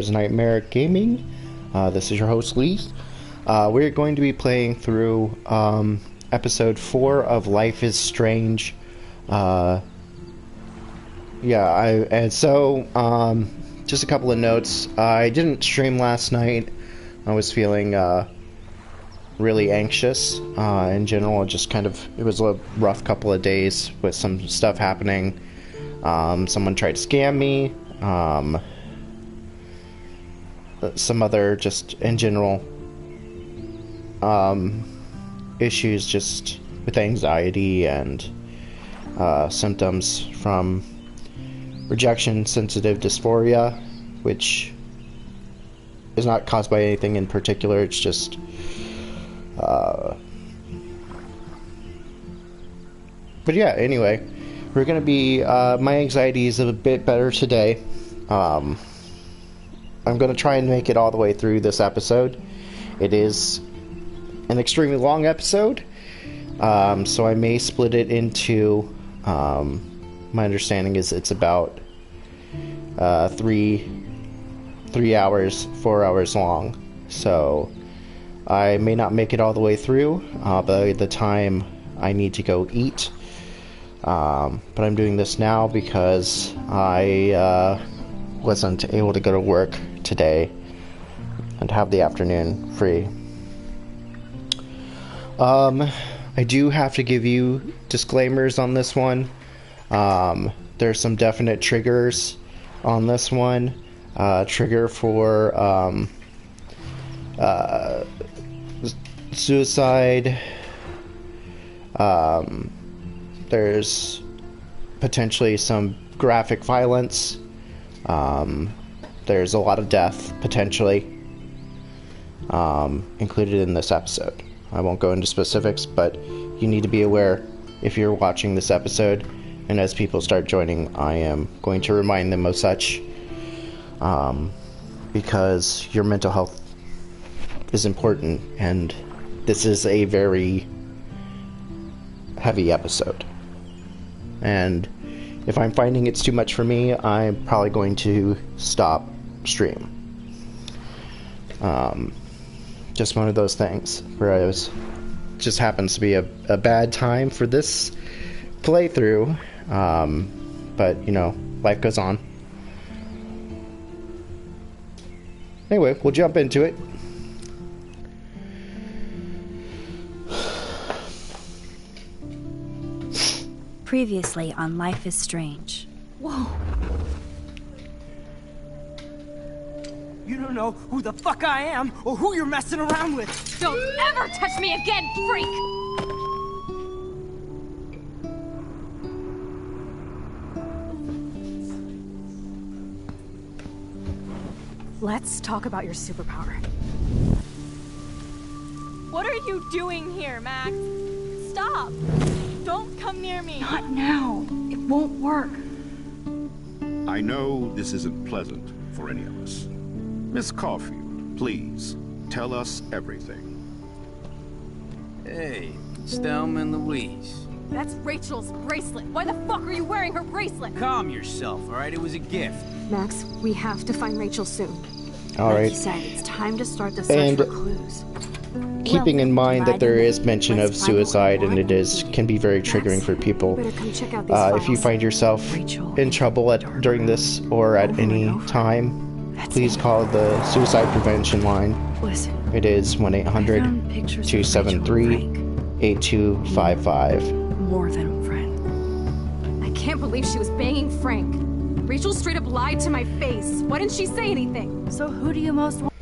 Nightmare Gaming. This is your host, Lee. We're going to be playing through episode 4 of Life is Strange. Just a couple of notes. I didn't stream last night. I was feeling really anxious in general. It was a rough couple of days with some stuff happening. Someone tried to scam me. Some other, just in general, issues just with anxiety and symptoms from rejection-sensitive dysphoria, which is not caused by anything in particular. It's just but yeah, anyway, we're gonna be my anxiety is a bit better today. I'm going to try and make it all the way through this episode. It is an extremely long episode, so I may split it into, my understanding is it's about 3 hours, 4 hours long. So I may not make it all the way through by the time I need to go eat. But I'm doing this now because I wasn't able to go to work today and have the afternoon free. I do have to give you disclaimers on this one. There's some definite triggers on this one. Trigger for suicide. There's potentially some graphic violence. There's a lot of death, potentially, included in this episode. I won't go into specifics, but you need to be aware if you're watching this episode, and as people start joining, I am going to remind them of such, because your mental health is important, and this is a very heavy episode. And if I'm finding it's too much for me, I'm probably going to stop stream. Just one of those things where just happens to be a bad time for this playthrough, but you know, life goes on. Anyway, we'll jump into it. Previously on Life is Strange. Whoa. You don't know who the fuck I am or who you're messing around with. Don't ever touch me again, freak! Let's talk about your superpower. What are you doing here, Max? Stop! Don't come near me! Not now. It won't work. I know this isn't pleasant for any of us. Miss Caulfield, please, tell us everything. Hey, it's Thelma and Louise. That's Rachel's bracelet. Why the fuck are you wearing her bracelet? Calm yourself, alright? It was a gift. Max, we have to find Rachel soon. Alright. Like you said, it's time to start the search for clues. Keeping in mind that there is mention of suicide, and can be very triggering for people. If you find yourself in trouble during this or at any time, please call the suicide prevention line. It is 1-800-273-8255. More than a friend. I can't believe she was banging Frank. Rachel straight up lied to my face. Why didn't she say anything? So who do you most want?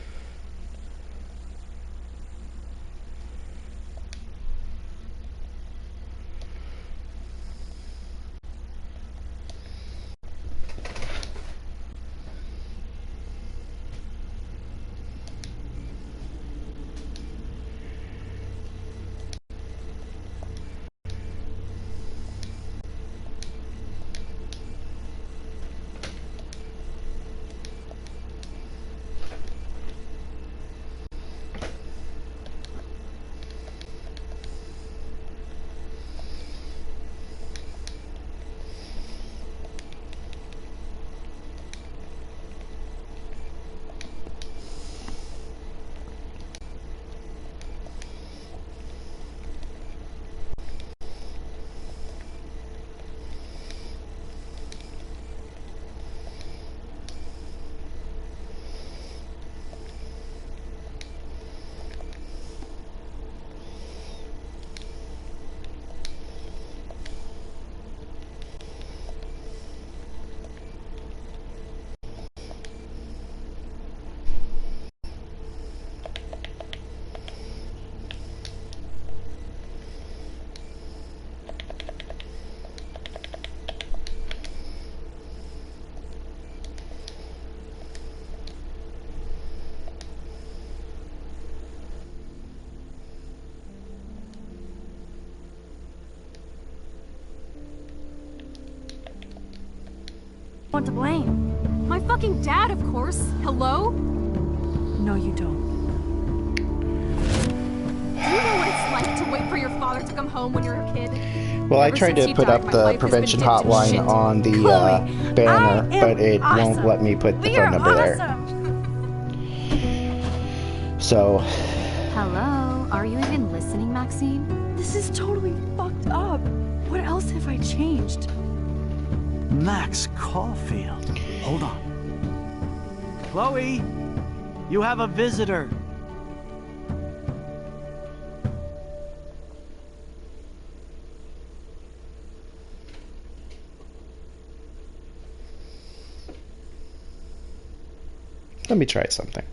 one to blame. My fucking dad, of course. Hello? No, you don't. Do you know what it's like to wait for your father to come home when you're a kid? Well, I Ever tried since to he put died, up my the life has been prevention dipped in hotline shit. on the Chloe, banner, I am but it awesome. won't let me put the We phone are number there. awesome. So, Hello? Are you even listening, Maxine? This is totally fucked up. What else have I changed? Max Caulfield. Hold on. Chloe, you have a visitor. let me try something.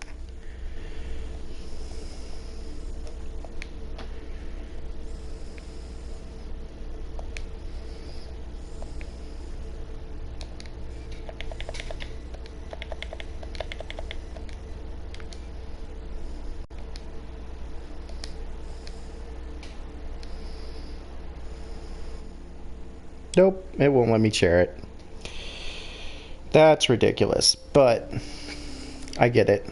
Nope, it won't let me share it. That's ridiculous, but I get it.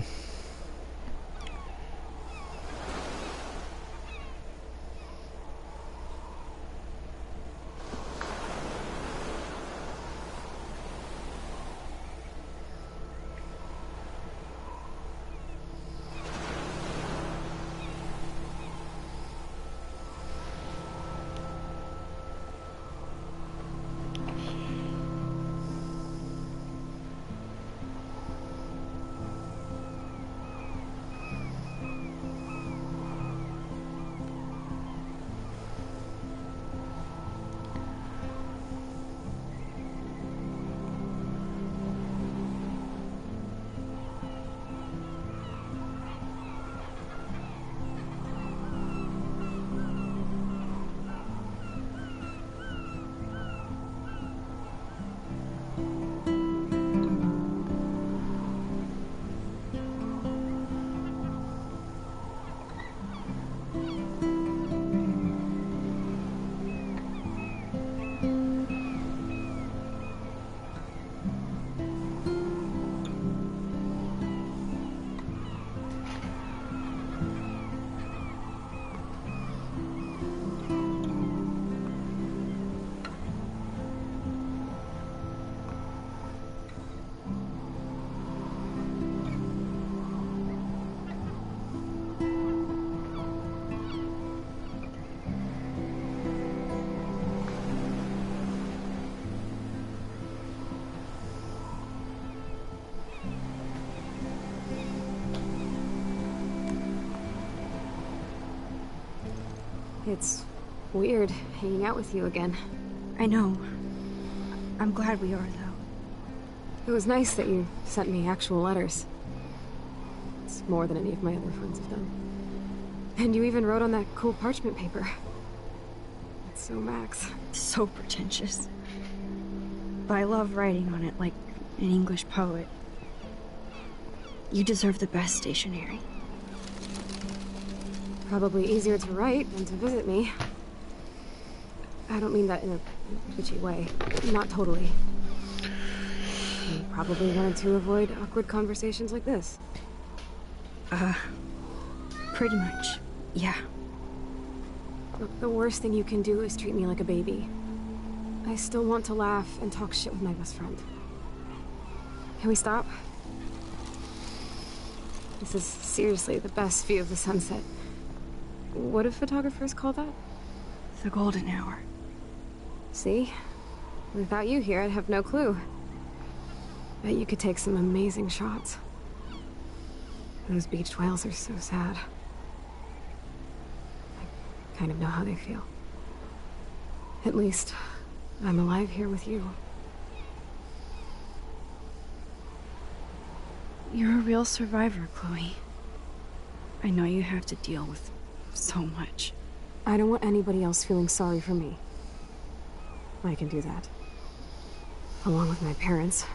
It's weird hanging out with you again. I know. I'm glad we are, though. It was nice that you sent me actual letters. It's more than any of my other friends have done. And you even wrote on that cool parchment paper. It's so Max. So pretentious. But I love writing on it like an English poet. You deserve the best stationery. Probably easier to write than to visit me. I don't mean that in a bitchy way. Not totally. You probably wanted to avoid awkward conversations like this. Pretty much. Yeah. Look, the worst thing you can do is treat me like a baby. I still want to laugh and talk shit with my best friend. Can we stop? This is seriously the best view of the sunset. What do photographers call that? The golden hour. See? Without you here, I'd have no clue. Bet you could take some amazing shots. Those beached whales are so sad. I kind of know how they feel. At least, I'm alive here with you. You're a real survivor, Chloe. I know you have to deal with so much. I don't want anybody else feeling sorry for me. I can do that. Along with my parents.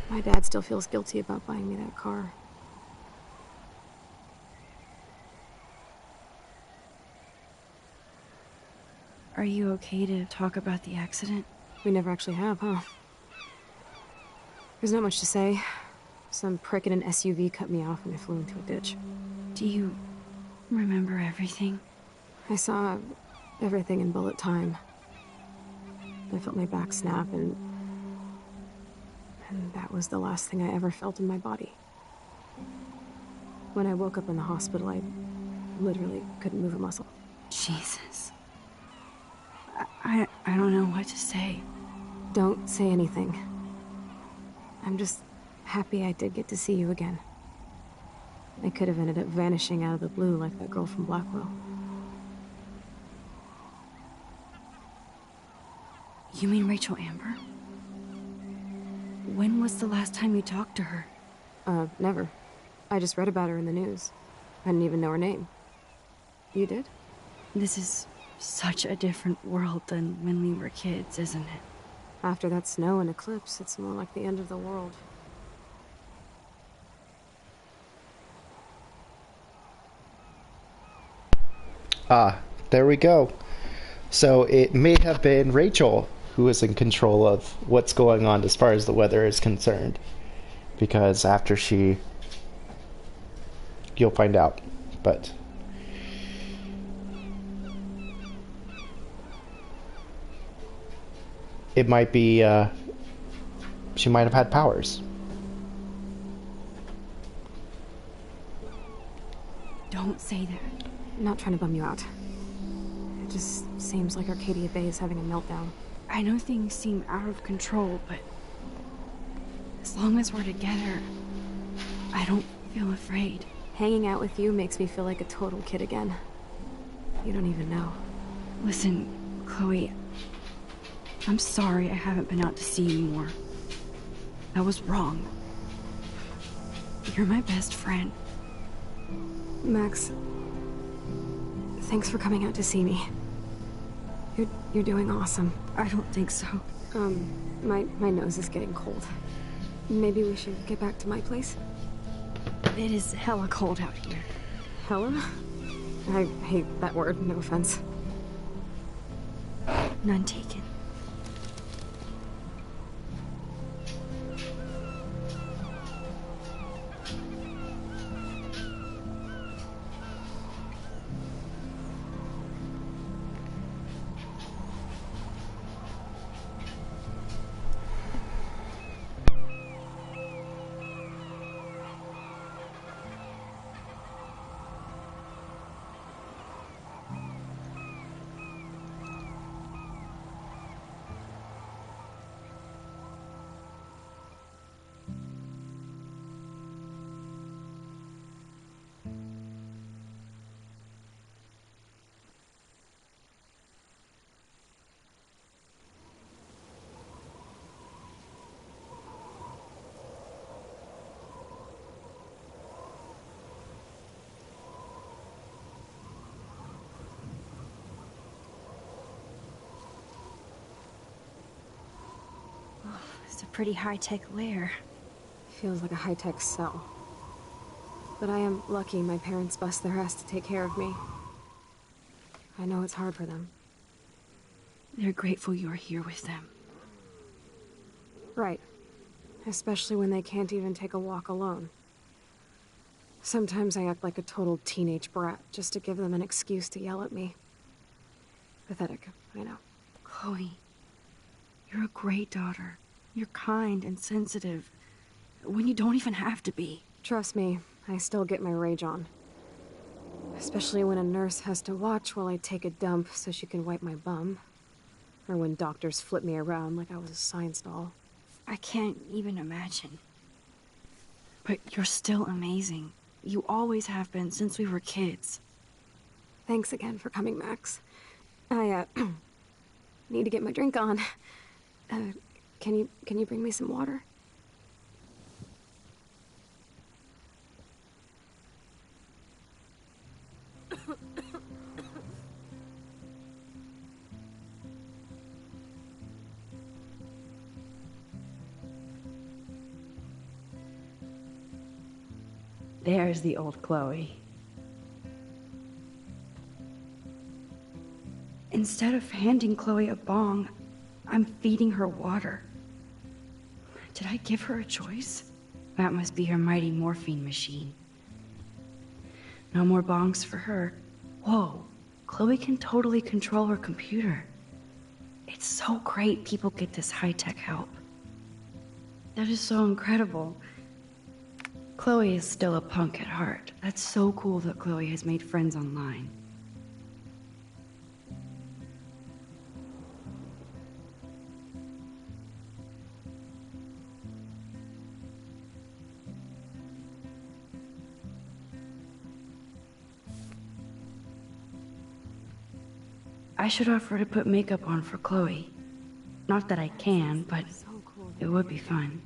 My dad still feels guilty about buying me that car. Are you okay to talk about the accident? We never actually have, huh? There's not much to say. Some prick in an SUV cut me off and I flew into a ditch. Do you remember everything? I saw everything in bullet time. I felt my back snap and that was the last thing I ever felt in my body. When I woke up in the hospital, I literally couldn't move a muscle. Jesus. I don't know what to say. Don't say anything. I'm just happy I did get to see you again. I could have ended up vanishing out of the blue like that girl from Blackwell. You mean Rachel Amber? When was the last time you talked to her? Never. I just read about her in the news. I didn't even know her name. You did? This is such a different world than when we were kids, isn't it? After that snow and eclipse, it's more like the end of the world. Ah, there we go. So it may have been Rachel who is in control of what's going on as far as the weather is concerned. Because after you'll find out. But it might be, she might have had powers. Don't say that. I'm not trying to bum you out. It just seems like Arcadia Bay is having a meltdown. I know things seem out of control, but as long as we're together, I don't feel afraid. Hanging out with you makes me feel like a total kid again. You don't even know. Listen, Chloe, I'm sorry I haven't been out to see you more. I was wrong. You're my best friend. Max, thanks for coming out to see me. You're doing awesome. I don't think so. My nose is getting cold. Maybe we should get back to my place? It is hella cold out here. Hella? I hate that word, no offense. None taken. It's a pretty high-tech lair. Feels like a high-tech cell. But I am lucky my parents bust their ass to take care of me. I know it's hard for them. They're grateful you're here with them. Right. Especially when they can't even take a walk alone. Sometimes I act like a total teenage brat just to give them an excuse to yell at me. Pathetic, I know. Chloe, you're a great daughter. You're kind and sensitive, when you don't even have to be. Trust me, I still get my rage on. Especially when a nurse has to watch while I take a dump so she can wipe my bum. Or when doctors flip me around like I was a science doll. I can't even imagine. But you're still amazing. You always have been since we were kids. Thanks again for coming, Max. I, need to get my drink on. Can you bring me some water? There's the old Chloe. Instead of handing Chloe a bong, I'm feeding her water. Did I give her a choice? That must be her mighty morphine machine. No more bongs for her. Whoa, Chloe can totally control her computer. It's so great people get this high-tech help. That is so incredible. Chloe is still a punk at heart. That's so cool that Chloe has made friends online. I should offer to put makeup on for Chloe. Not that I can, but it would be fun.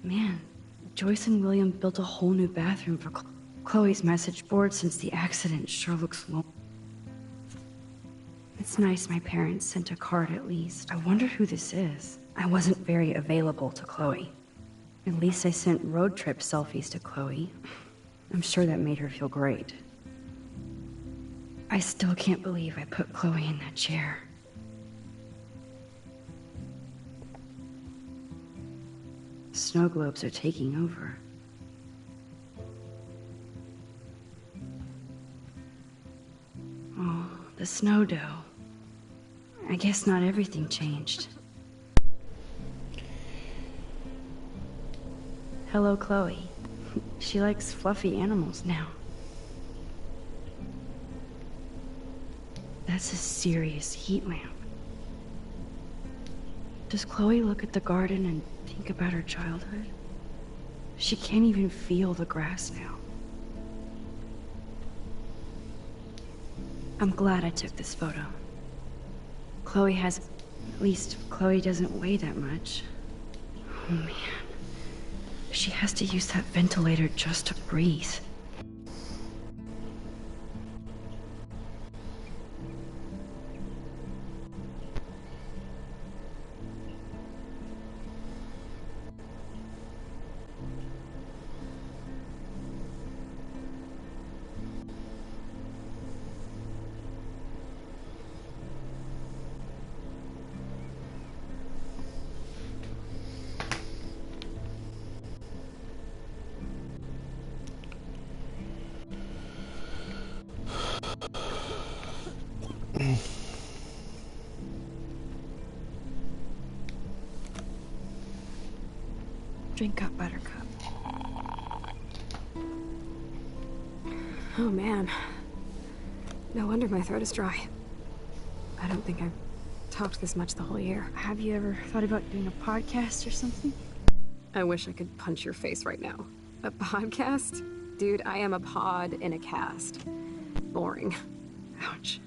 Man, Joyce and William built a whole new bathroom for Chloe's message board since the accident sure looks low. It's nice my parents sent a card at least. I wonder who this is. I wasn't very available to Chloe. At least I sent road trip selfies to Chloe. I'm sure that made her feel great. I still can't believe I put Chloe in that chair. Snow globes are taking over. Oh, the snow dough. I guess not everything changed. Hello, Chloe. She likes fluffy animals now. That's a serious heat lamp. Does Chloe look at the garden and think about her childhood? She can't even feel the grass now. I'm glad I took this photo. Chloe has... At least Chloe doesn't weigh that much. Oh man. She has to use that ventilator just to breathe. Drink up, Buttercup. Oh man. No wonder my throat is dry. I don't think I've talked this much the whole year. Have you ever thought about doing a podcast or something? I wish I could punch your face right now. A podcast? Dude, I am a pod in a cast. Boring. Ouch.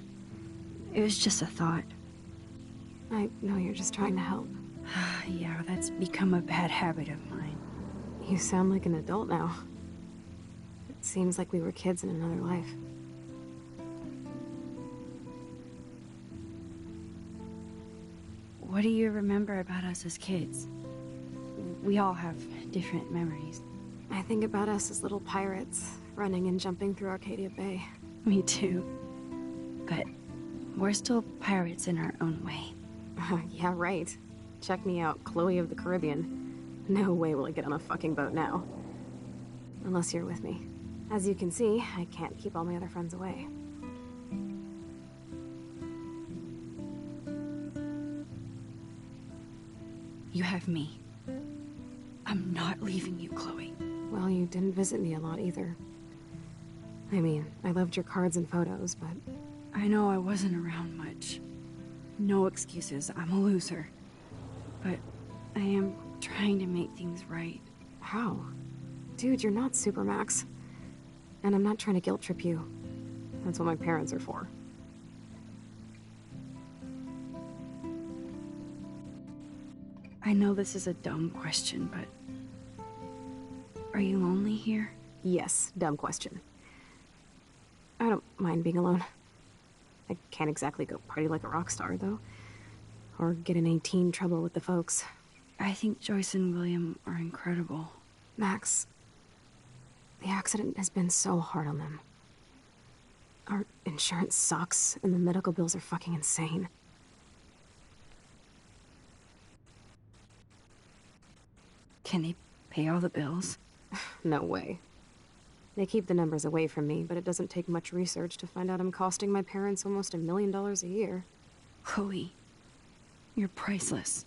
It was just a thought. I know you're just trying to help. Yeah, that's become a bad habit of mine. You sound like an adult now. It seems like we were kids in another life. What do you remember about us as kids? We all have different memories. I think about us as little pirates, running and jumping through Arcadia Bay. Me too. But we're still pirates in our own way. Yeah, right. Check me out, Chloe of the Caribbean. No way will I get on a fucking boat now. Unless you're with me. As you can see, I can't keep all my other friends away. You have me. I'm not leaving you, Chloe. Well, you didn't visit me a lot either. I mean, I loved your cards and photos, but... I know I wasn't around much. No excuses, I'm a loser. But I am trying to make things right. How? Dude, you're not Supermax. And I'm not trying to guilt trip you. That's what my parents are for. I know this is a dumb question, but... Are you lonely here? Yes, dumb question. I don't mind being alone. I can't exactly go party like a rock star, though. Or get in any teen trouble with the folks. I think Joyce and William are incredible. Max, the accident has been so hard on them. Our insurance sucks, and the medical bills are fucking insane. Can they pay all the bills? No way. They keep the numbers away from me, but it doesn't take much research to find out I'm costing my parents almost $1 million a year. Chloe, you're priceless.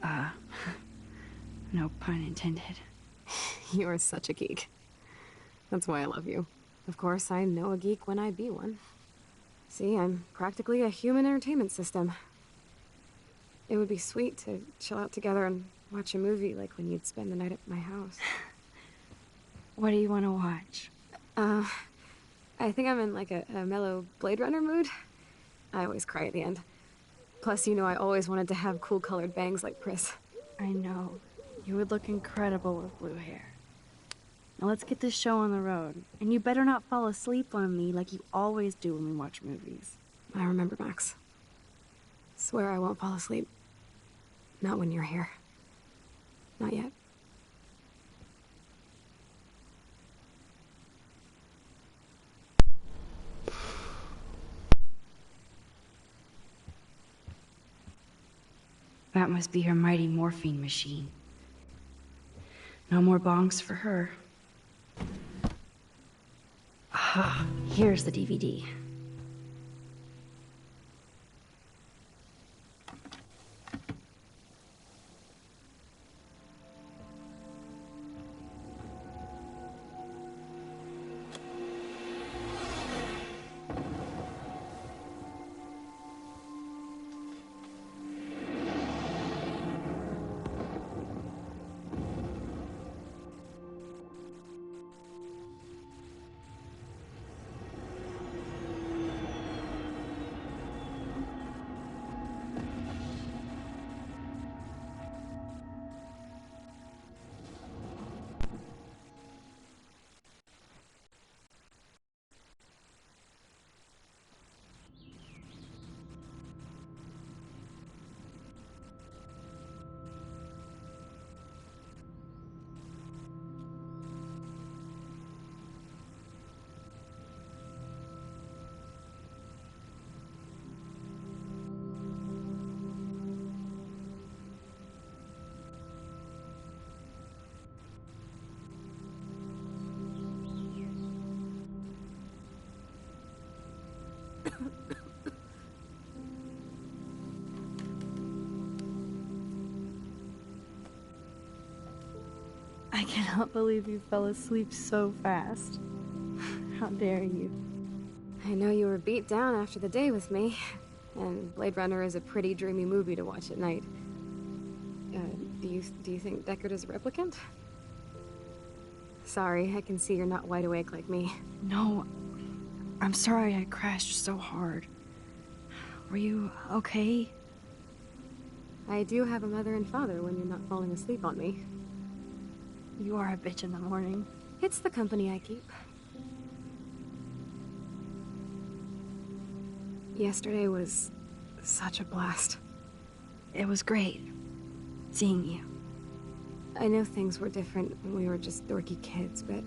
No pun intended. You are such a geek. That's why I love you. Of course, I know a geek when I be one. See, I'm practically a human entertainment system. It would be sweet to chill out together and watch a movie like when you'd spend the night at my house. What do you want to watch? I think I'm in like a mellow Blade Runner mood. I always cry at the end. Plus, you know I always wanted to have cool colored bangs like Pris. I know. You would look incredible with blue hair. Now let's get this show on the road. And you better not fall asleep on me like you always do when we watch movies. I remember, Max. Swear I won't fall asleep. Not when you're here. Not yet. That must be her mighty morphine machine. No more bongs for her. Ah, here's the DVD. I cannot believe you fell asleep so fast. How dare you? I know you were beat down after the day with me, and Blade Runner is a pretty dreamy movie to watch at night. Do you think Deckard is a replicant? Sorry, I can see you're not wide awake like me. No, I'm sorry I crashed so hard. Were you okay? I do have a mother and father when you're not falling asleep on me. You are a bitch in the morning. It's the company I keep. Yesterday was such a blast. It was great seeing you. I know things were different when we were just dorky kids, but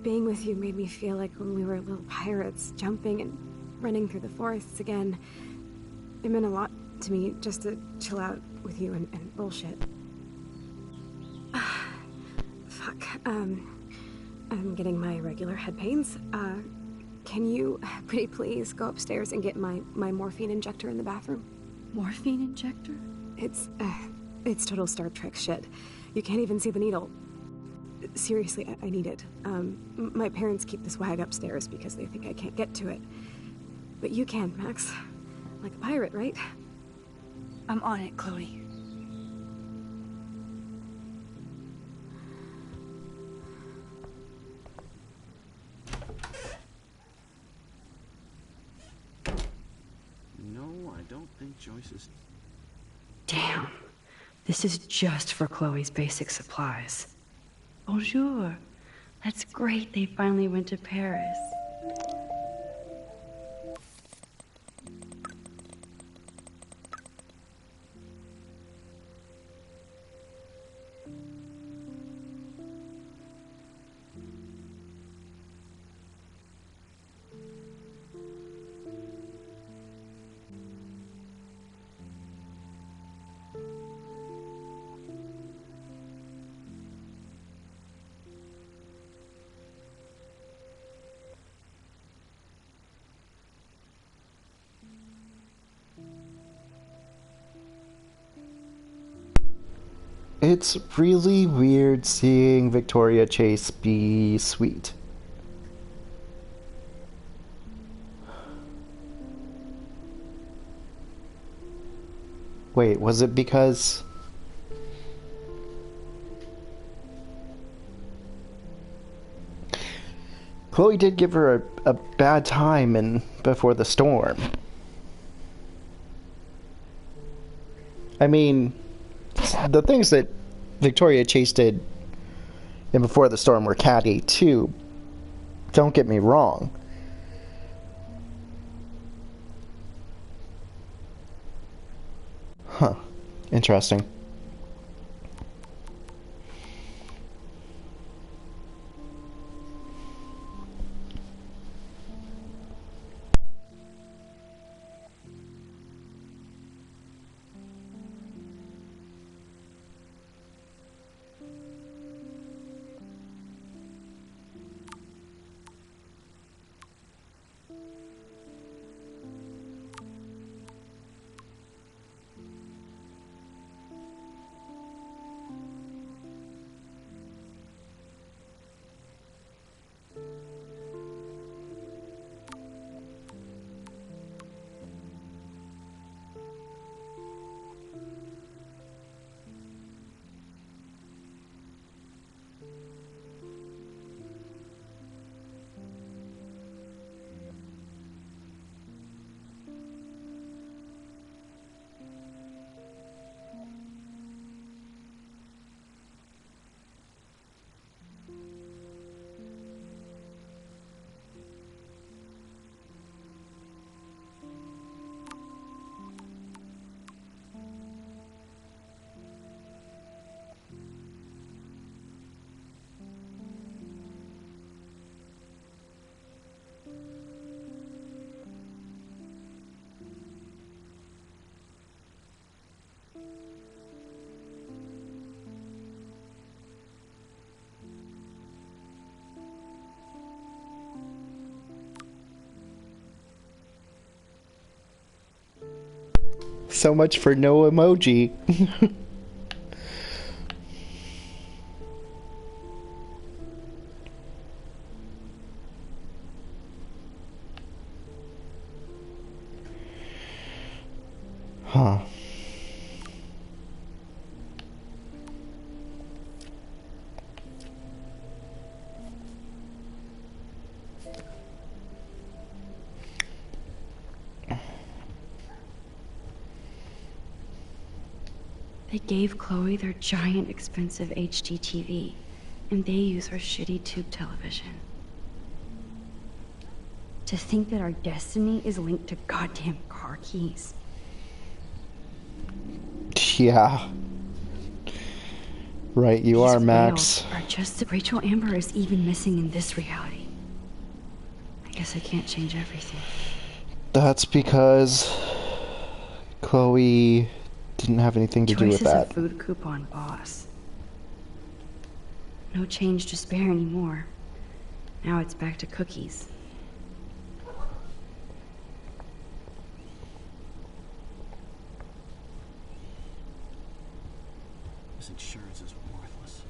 being with you made me feel like when we were little pirates, jumping and running through the forests again. It meant a lot to me just to chill out with you and bullshit. Fuck, I'm getting my regular head pains. Can you, pretty please, go upstairs and get my morphine injector in the bathroom? Morphine injector? It's total Star Trek shit. You can't even see the needle. Seriously, I need it. My parents keep the swag upstairs because they think I can't get to it. But you can, Max. Like a pirate, right? I'm on it, Chloe. No, I don't think Joyce is... Damn. This is just for Chloe's basic supplies. Bonjour. That's great they finally went to Paris. It's really weird seeing Victoria Chase be sweet. Wait, was it because... Chloe did give her a bad time in Before the Storm. I mean, the things that Victoria Chase did in Before the Storm were catty too. Don't get me wrong. Huh. Interesting. So much for no emoji. Huh. They gave Chloe their giant, expensive HD TV, and they use her shitty tube television. To think that our destiny is linked to goddamn car keys. Yeah. Right, you are, Max. Are just that Rachel Amber is even missing in this reality. I guess I can't change everything. That's because Chloe didn't have anything to do with that. Choice is a food coupon boss. No change to spare anymore. Now it's back to cookies. This insurance is worthless.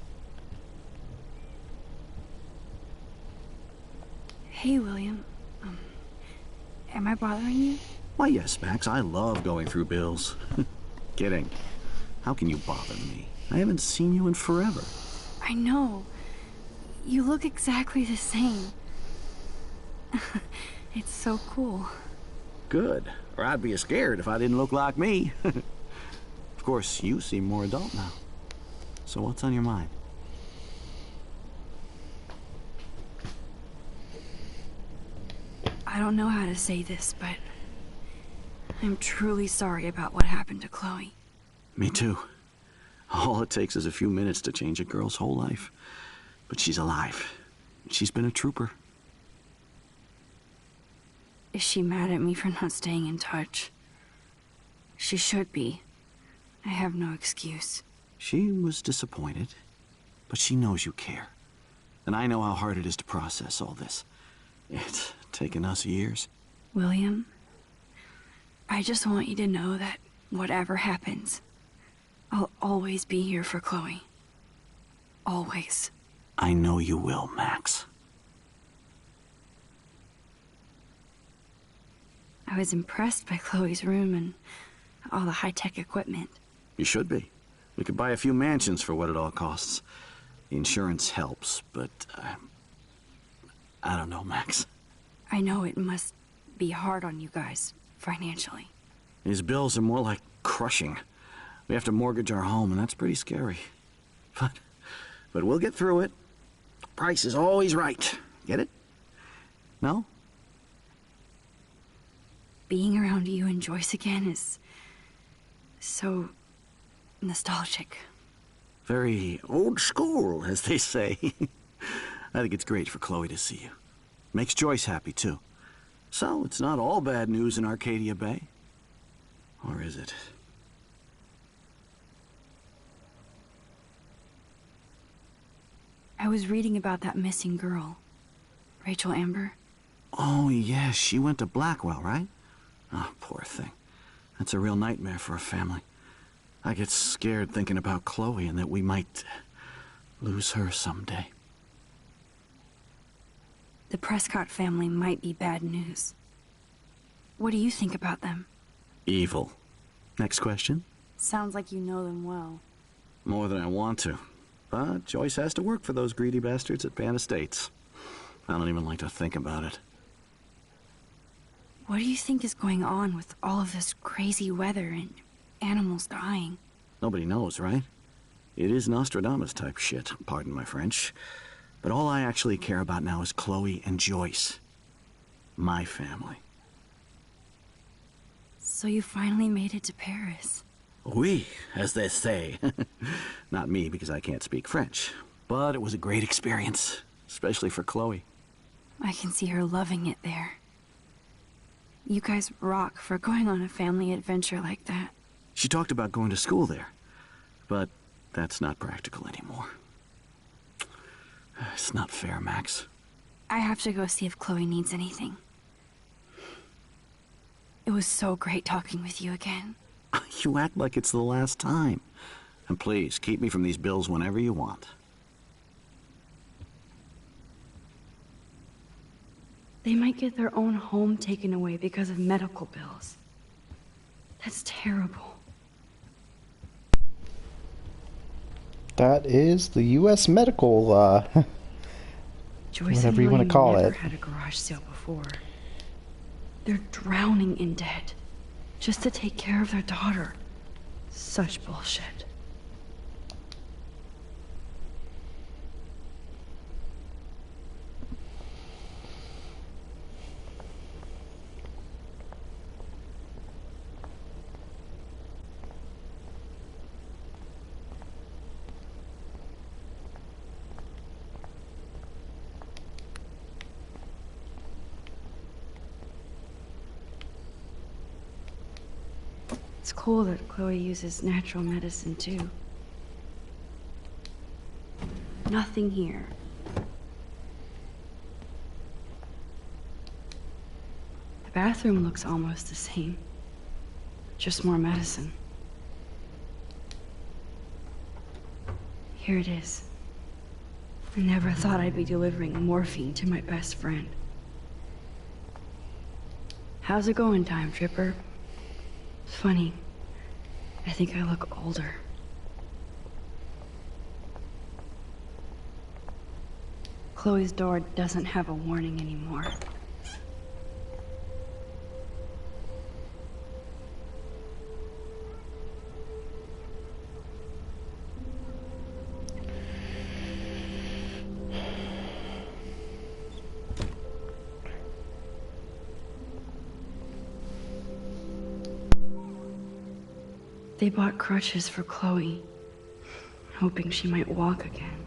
Hey, William. Am I bothering you? Why, yes, Max. I love going through bills. Kidding. How can you bother me? I haven't seen you in forever. I know. You look exactly the same. It's so cool. Good. Or I'd be scared if I didn't look like me. Of course, you seem more adult now. So what's on your mind? I don't know how to say this, but I'm truly sorry about what happened to Chloe. Me too. All it takes is a few minutes to change a girl's whole life. But she's alive. She's been a trooper. Is she mad at me for not staying in touch? She should be. I have no excuse. She was disappointed, but she knows you care. And I know how hard it is to process all this. It's taken us years. William, I just want you to know that whatever happens, I'll always be here for Chloe. Always. I know you will, Max. I was impressed by Chloe's room and all the high-tech equipment. You should be. We could buy a few mansions for what it all costs. The insurance helps, but I don't know, Max. I know it must be hard on you guys, financially. These bills are more like crushing. We have to mortgage our home, and that's pretty scary. But we'll get through it. Price is always right. Get it? No? Being around you and Joyce again is so nostalgic. Very old school, as they say. I think it's great for Chloe to see you. Makes Joyce happy, too. So, it's not all bad news in Arcadia Bay. Or is it? I was reading about that missing girl, Rachel Amber. Oh, yeah, she went to Blackwell, right? Oh, poor thing. That's a real nightmare for a family. I get scared thinking about Chloe and that we might lose her someday. The Prescott family might be bad news. What do you think about them? Evil. Next question? Sounds like you know them well. More than I want to. But Joyce has to work for those greedy bastards at Pan Estates. I don't even like to think about it. What do you think is going on with all of this crazy weather and animals dying? Nobody knows, right? It is Nostradamus type shit, pardon my French. But all I actually care about now is Chloe and Joyce. My family. So you finally made it to Paris. Oui, as they say. Not me, because I can't speak French. But it was a great experience, especially for Chloe. I can see her loving it there. You guys rock for going on a family adventure like that. She talked about going to school there, but that's not practical anymore. It's not fair, Max. I have to go see if Chloe needs anything. It was so great talking with you again. You act like it's the last time. And please, keep me from these bills whenever you want. They might get their own home taken away because of medical bills. That's terrible. That is the U.S. medical, Joyce whatever and you want to William call never it. had a garage sale before. They're drowning in debt just to take care of their daughter. Such bullshit. It's cool that Chloe uses natural medicine, too. Nothing here. The bathroom looks almost the same. Just more medicine. Here it is. I never thought I'd be delivering morphine to my best friend. How's it going, Time Tripper? Funny. I think I look older. Chloe's door doesn't have a warning anymore. They bought crutches for Chloe, hoping she might walk again.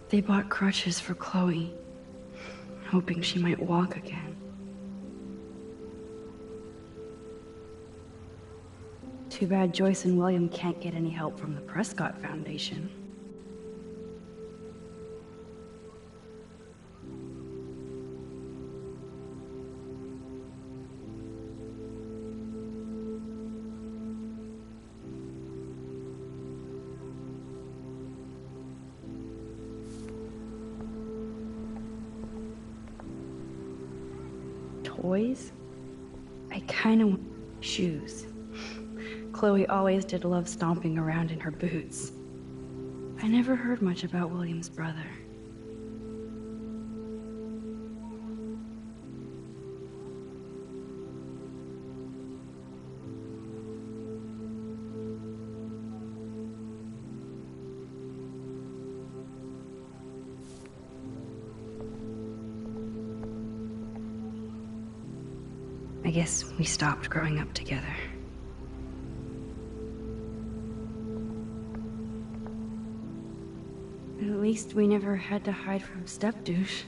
They bought crutches for Chloe, hoping she might walk again. Too bad Joyce and William can't get any help from the Prescott Foundation. toys? I kind of... shoes. Chloe always did love stomping around in her boots. I never heard much about William's brother. I guess we stopped growing up together. At least we never had to hide from Step-douche.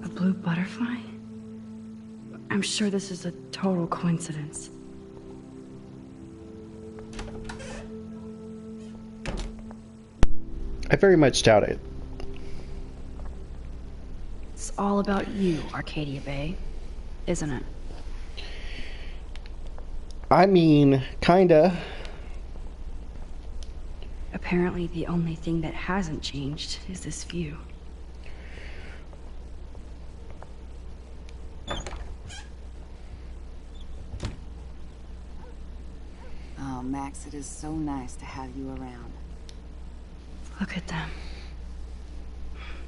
A blue butterfly? I'm sure this is a total coincidence. I very much doubt it. It's all about you, Arcadia Bay, isn't it? I mean, kinda. Apparently the only thing that hasn't changed is this view. Oh, Max, it is so nice to have you around. Look at them.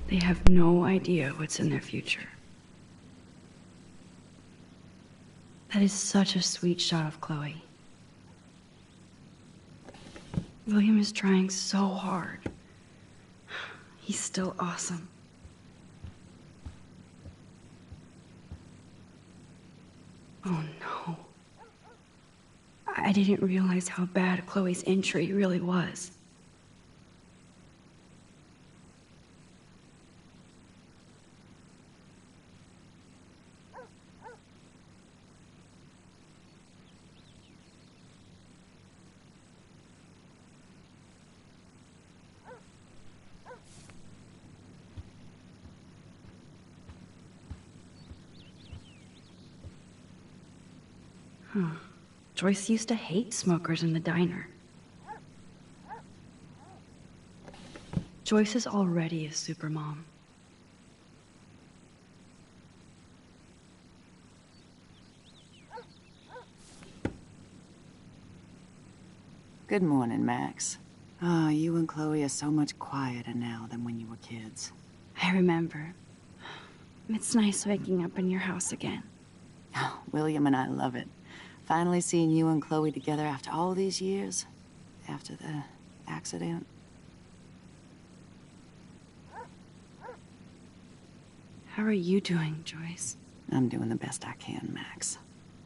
They have no idea what's in their future. That is such a sweet shot of Chloe. William is trying so hard. He's still awesome. Oh no. I didn't realize how bad Chloe's injury really was. Joyce used to hate smokers in the diner. Joyce is already a supermom. Good morning, Max. Oh, you and Chloe are so much quieter now than when you were kids. I remember. It's nice waking up in your house again. Oh, William and I love it. Finally seeing you and Chloe together after all these years. After the accident. How are you doing, Joyce? I'm doing the best I can, Max.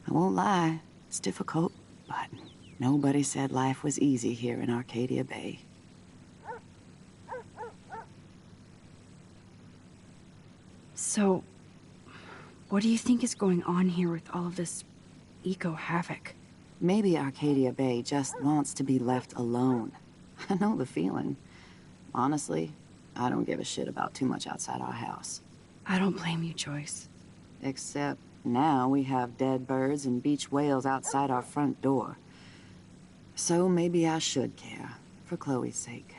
I won't lie, it's difficult, but nobody said life was easy here in Arcadia Bay. So, what do you think is going on here with all of this eco-havoc? Maybe Arcadia Bay just wants to be left alone. I know the feeling. Honestly, I don't give a shit about too much outside our house. I don't blame you, Joyce. Except now we have dead birds and beach whales outside our front door. So maybe I should care, for Chloe's sake.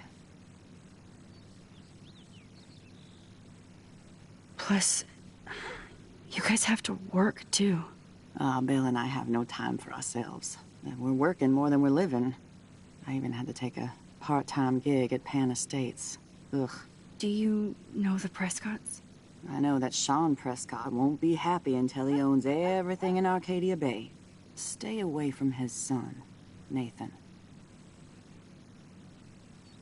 Plus, you guys have to work, too. Bill and I have no time for ourselves. We're working more than we're living. I even had to take a part-time gig at Pan Estates. Ugh. Do you know the Prescotts? I know that Sean Prescott won't be happy until he owns everything in Arcadia Bay. Stay away from his son, Nathan.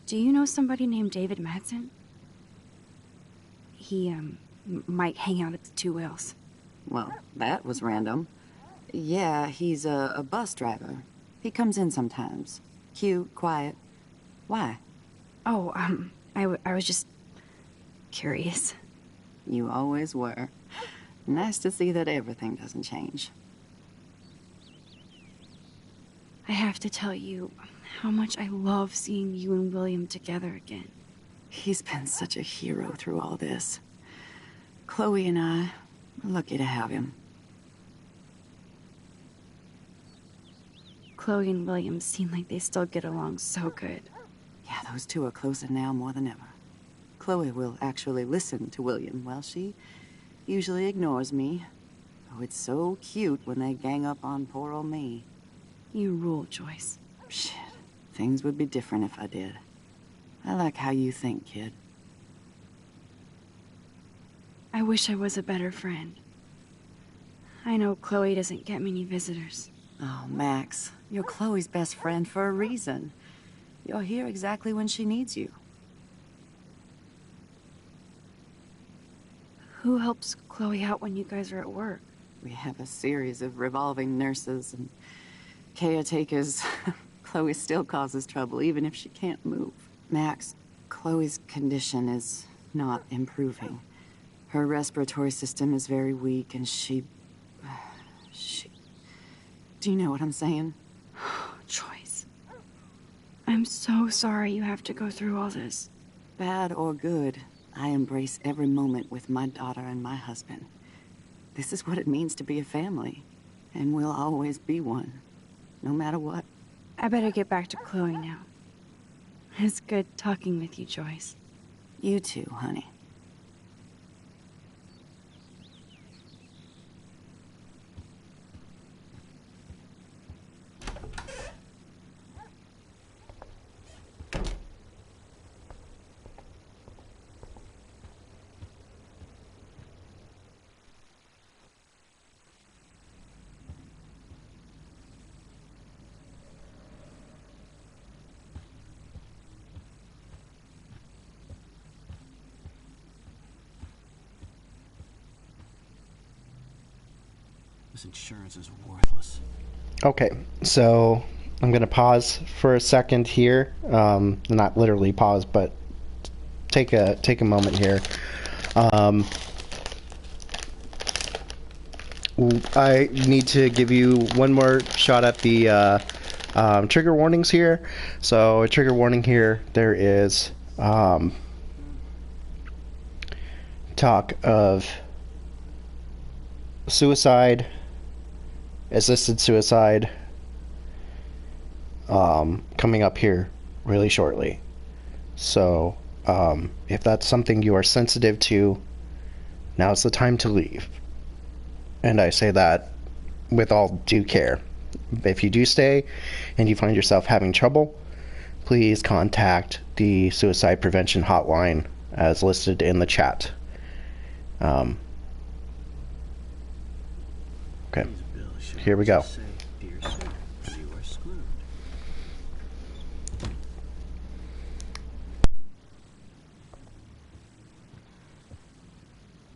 Do you know somebody named David Madsen? He, might hang out at the Two Whales. Well, that was random. Yeah, he's a bus driver. He comes in sometimes. Cute, quiet. Why? Oh, I was just curious. You always were. Nice to see that everything doesn't change. I have to tell you how much I love seeing you and William together again. He's been such a hero through all this. Chloe and I are lucky to have him. Chloe and William seem like they still get along so good. Yeah, those two are closer now more than ever. Chloe will actually listen to William while she usually ignores me. Oh, it's so cute when they gang up on poor old me. You rule, Joyce. Shit. Things would be different if I did. I like how you think, kid. I wish I was a better friend. I know Chloe doesn't get many visitors. Oh, Max, you're Chloe's best friend for a reason. You're here exactly when she needs you. Who helps Chloe out when you guys are at work? We have a series of revolving nurses and caretakers. Chloe still causes trouble, even if she can't move. Max, Chloe's condition is not improving. Her respiratory system is very weak, and she... Do you know what I'm saying? Joyce. I'm so sorry you have to go through all this. Bad or good, I embrace every moment with my daughter and my husband. This is what it means to be a family, and we'll always be one, no matter what. I better get back to Chloe now. It's good talking with you, Joyce. You too, honey. This insurance is worthless. Okay, so I'm going to pause for a second here. Not literally pause, but take a moment here. I need to give you one more shot at the trigger warnings here. So a trigger warning here, there is talk of suicide, assisted suicide, coming up here really shortly. So if that's something you are sensitive to, now's the time to leave. And I say that with all due care. If you do stay and you find yourself having trouble, please contact the suicide prevention hotline as listed in the chat. Okay, here we go.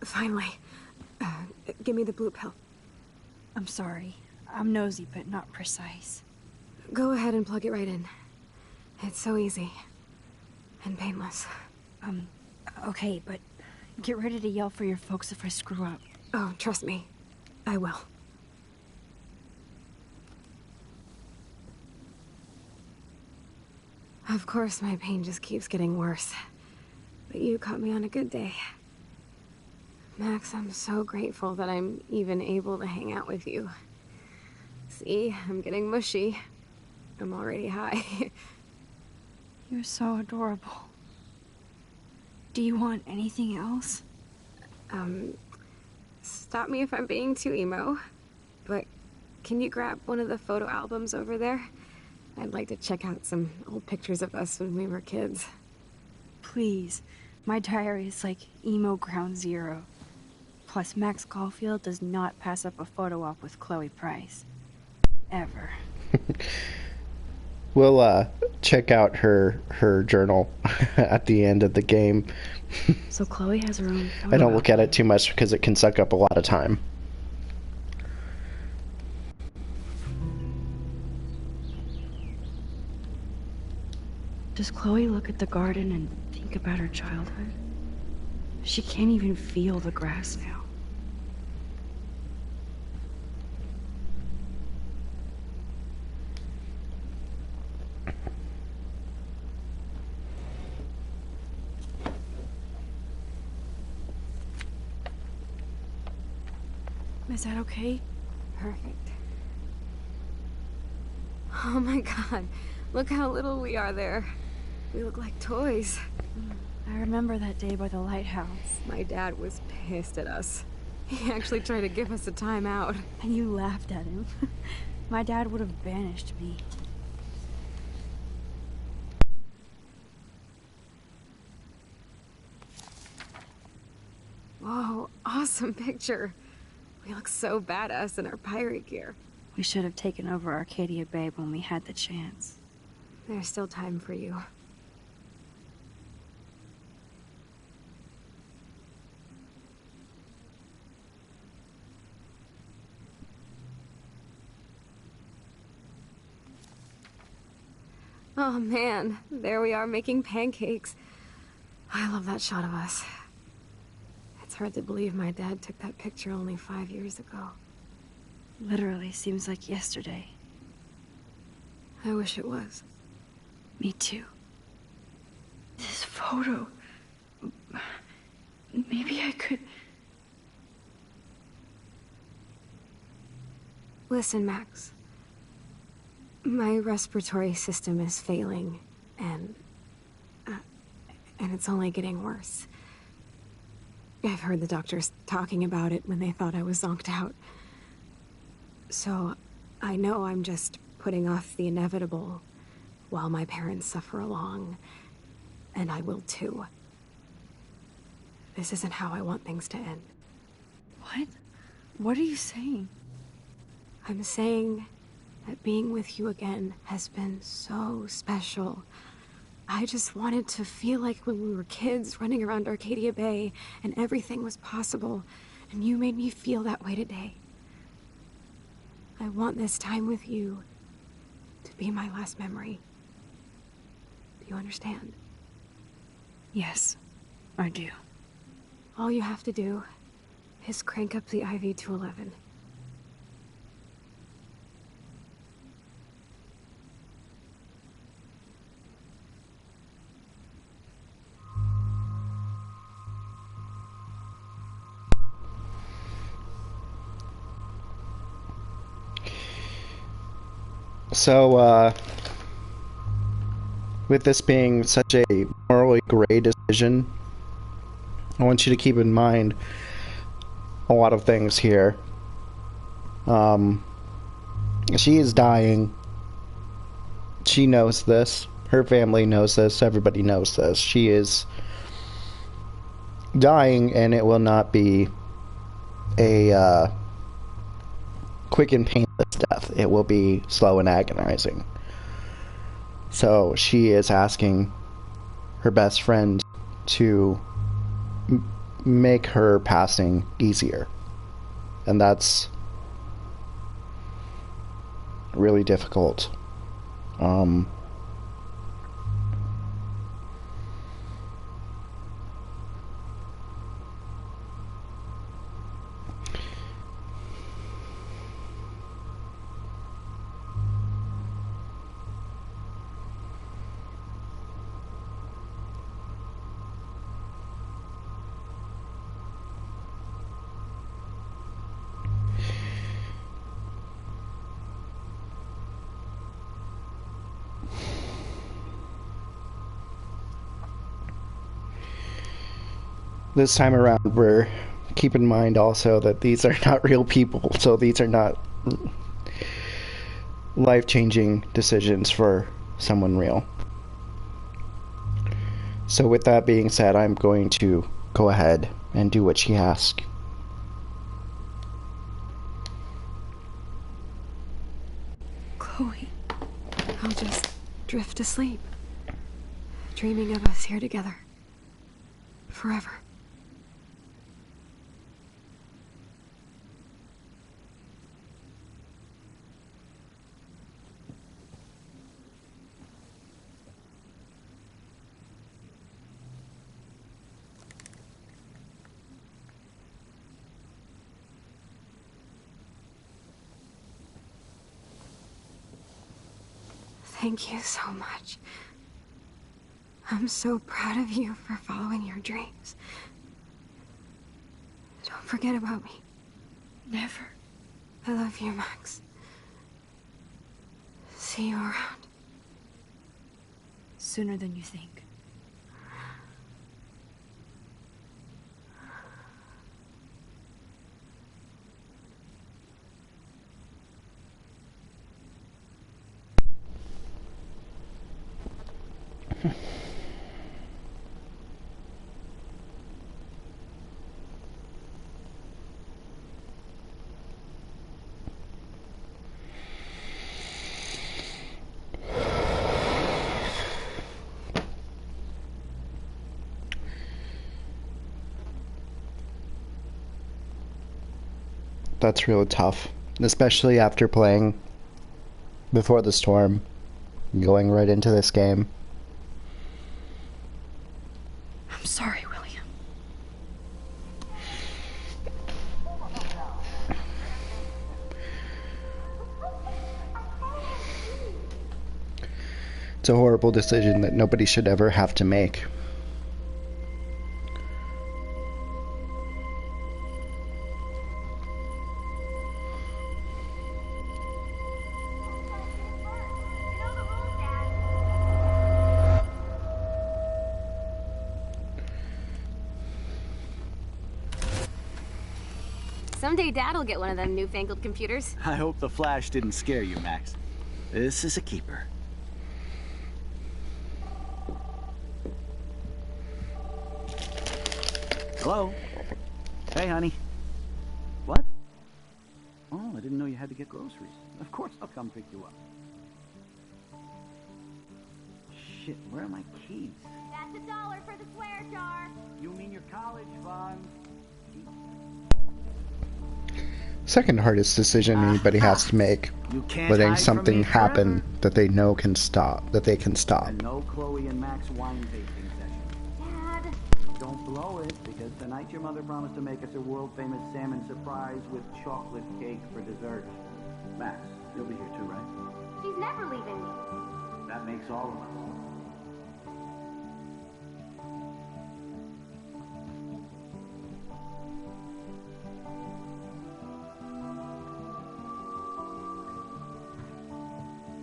Finally. Give me the blue pill. I'm sorry. I'm nosy, but not precise. Go ahead and plug it right in. It's so easy. And painless. Okay, but get ready to yell for your folks if I screw up. Oh, trust me. I will. Of course, my pain just keeps getting worse. But you caught me on a good day. Max, I'm so grateful that I'm even able to hang out with you. See, I'm getting mushy. I'm already high. You're so adorable. Do you want anything else? Stop me if I'm being too emo, but can you grab one of the photo albums over there? I'd like to check out some old pictures of us when we were kids. Please. My diary is like emo ground zero. Plus, Max Caulfield does not pass up a photo op with Chloe Price. Ever. We'll check out her journal at the end of the game. So Chloe has her own photo I don't look album. at it too much because it can suck up a lot of time. Does Chloe look at the garden and think about her childhood? She can't even feel the grass now. Is that okay? Perfect. Oh my god, look how little we are there. We look like toys. I remember that day by the lighthouse. My dad was pissed at us. He actually tried to give us a timeout. And you laughed at him. My dad would have banished me. Whoa, awesome picture. We look so badass in our pirate gear. We should have taken over Arcadia Bay when we had the chance. There's still time for you. Oh man, there we are making pancakes. I love that shot of us. It's hard to believe my dad took that picture only 5 years ago. Literally seems like yesterday. I wish it was. Me too. This photo... Maybe I could... Listen, Max. My respiratory system is failing, and it's only getting worse. I've heard the doctors talking about it when they thought I was zonked out. So, I know I'm just putting off the inevitable while my parents suffer along, and I will too. This isn't how I want things to end. What? What are you saying? I'm saying that being with you again has been so special. I just wanted to feel like when we were kids running around Arcadia Bay and everything was possible, and you made me feel that way today. I want this time with you to be my last memory. Do you understand? Yes, I do. All you have to do is crank up the IV to 11. So, with this being such a morally gray decision, I want you to keep in mind a lot of things here. She is dying. She knows this. Her family knows this. Everybody knows this. She is dying, and it will not be a quick and painless death. It will be slow and agonizing. So she is asking her best friend to make her passing easier. And that's really difficult. This time around, we're keep in mind also that these are not real people, so these are not life-changing decisions for someone real. So with that being said, I'm going to go ahead and do what she asked. Chloe. I'll just drift to sleep, dreaming of us here together. Forever. Thank you so much. I'm so proud of you for following your dreams. Don't forget about me. Never. I love you, Max. See you around. Sooner than you think. That's really tough, especially after playing Before the Storm, going right into this game. I'm sorry, William. It's a horrible decision that nobody should ever have to make. Someday Dad'll get one of them newfangled computers. I hope the flash didn't scare you, Max. This is a keeper. Hello? Hey, honey. What? Oh, I didn't know you had to get groceries. Of course I'll come pick you up. Shit, where are my keys? That's $1 for the swear jar. You mean your college fund? Second hardest decision anybody has to make. Letting hide something from me happen forever. that they know can stop, that they can stop. And no Chloe and Max wine tasting session. Dad. Don't blow it, because tonight your mother promised to make us a world-famous salmon surprise with chocolate cake for dessert. Max, you'll be here too, right? She's never leaving me. That makes all of us.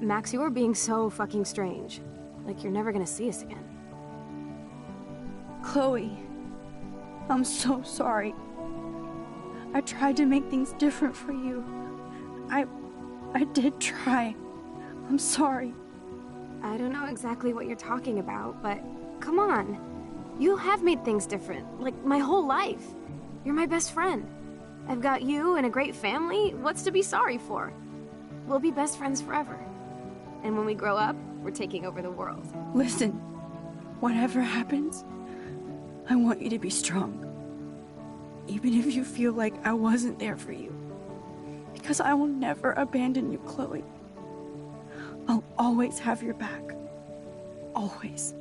Max, you are being so fucking strange. Like you're never gonna see us again. Chloe, I'm so sorry. I tried to make things different for you. I did try. I'm sorry. I don't know exactly what you're talking about, but come on. You have made things different, like my whole life. You're my best friend. I've got you and a great family. What's to be sorry for? We'll be best friends forever. And when we grow up, we're taking over the world. Listen, whatever happens, I want you to be strong. Even if you feel like I wasn't there for you. Because I will never abandon you, Chloe. I'll always have your back. Always.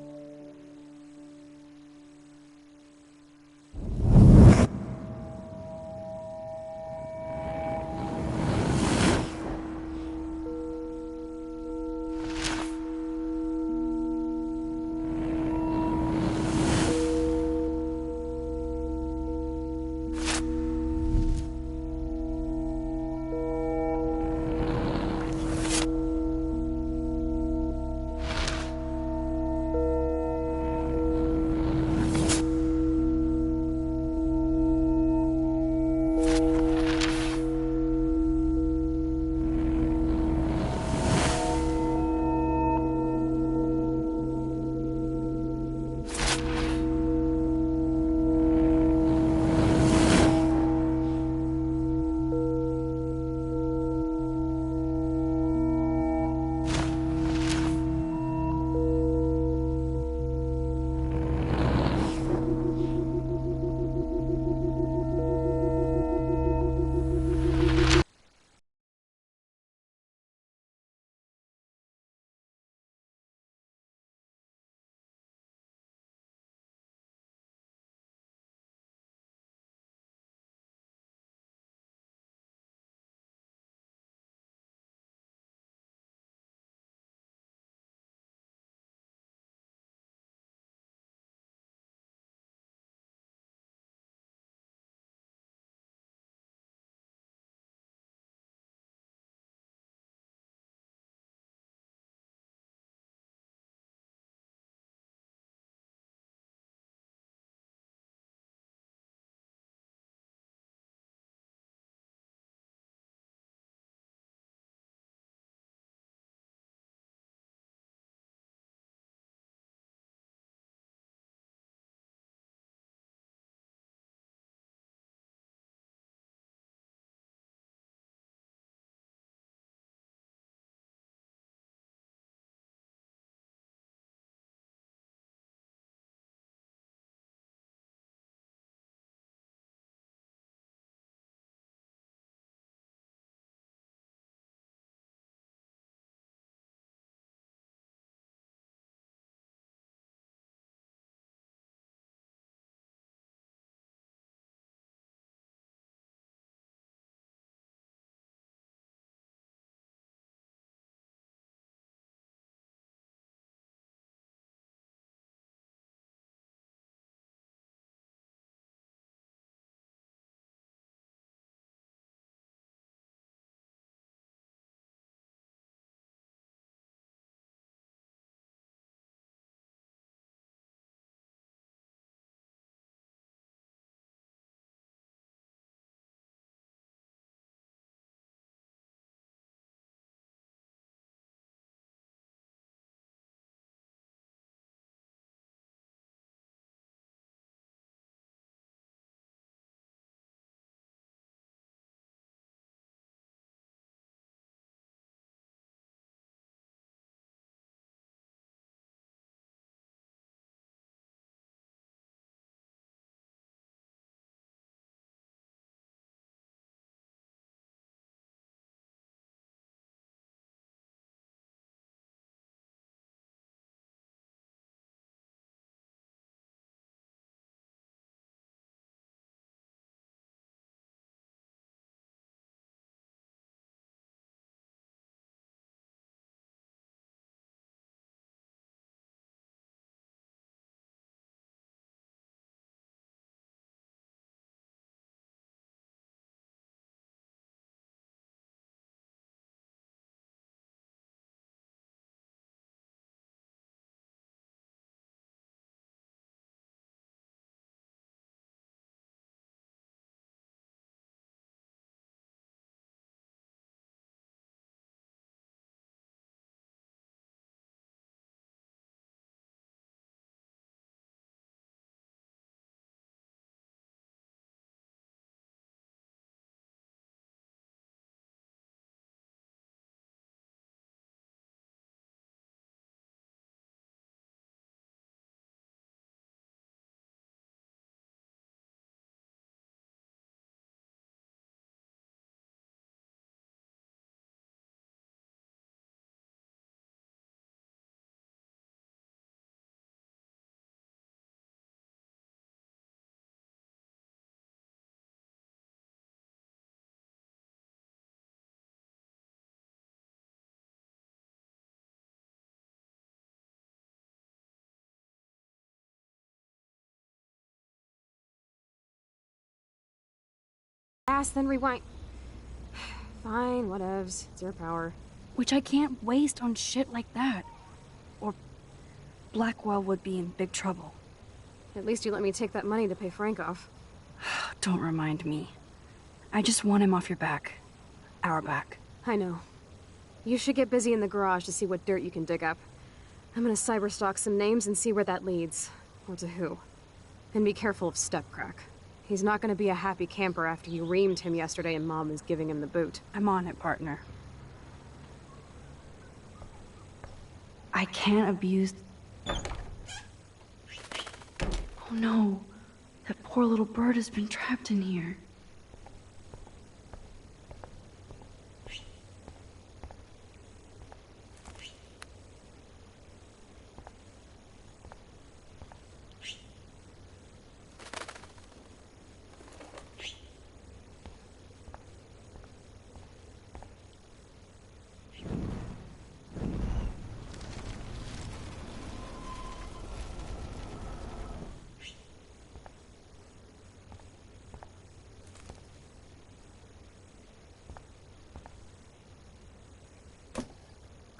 fast, then rewind. Fine, whatevs. It's your power. Which I can't waste on shit like that. Or Blackwell would be in big trouble. At least you let me take that money to pay Frank off. Don't remind me. I just want him off your back. Our back. I know. You should get busy in the garage to see what dirt you can dig up. I'm gonna cyberstalk some names and see where that leads. Or to who. And be careful of Stepcrack. He's not gonna be a happy camper after you reamed him yesterday and Mom is giving him the boot. I'm on it, partner. I can't abuse... Oh no. That poor little bird has been trapped in here.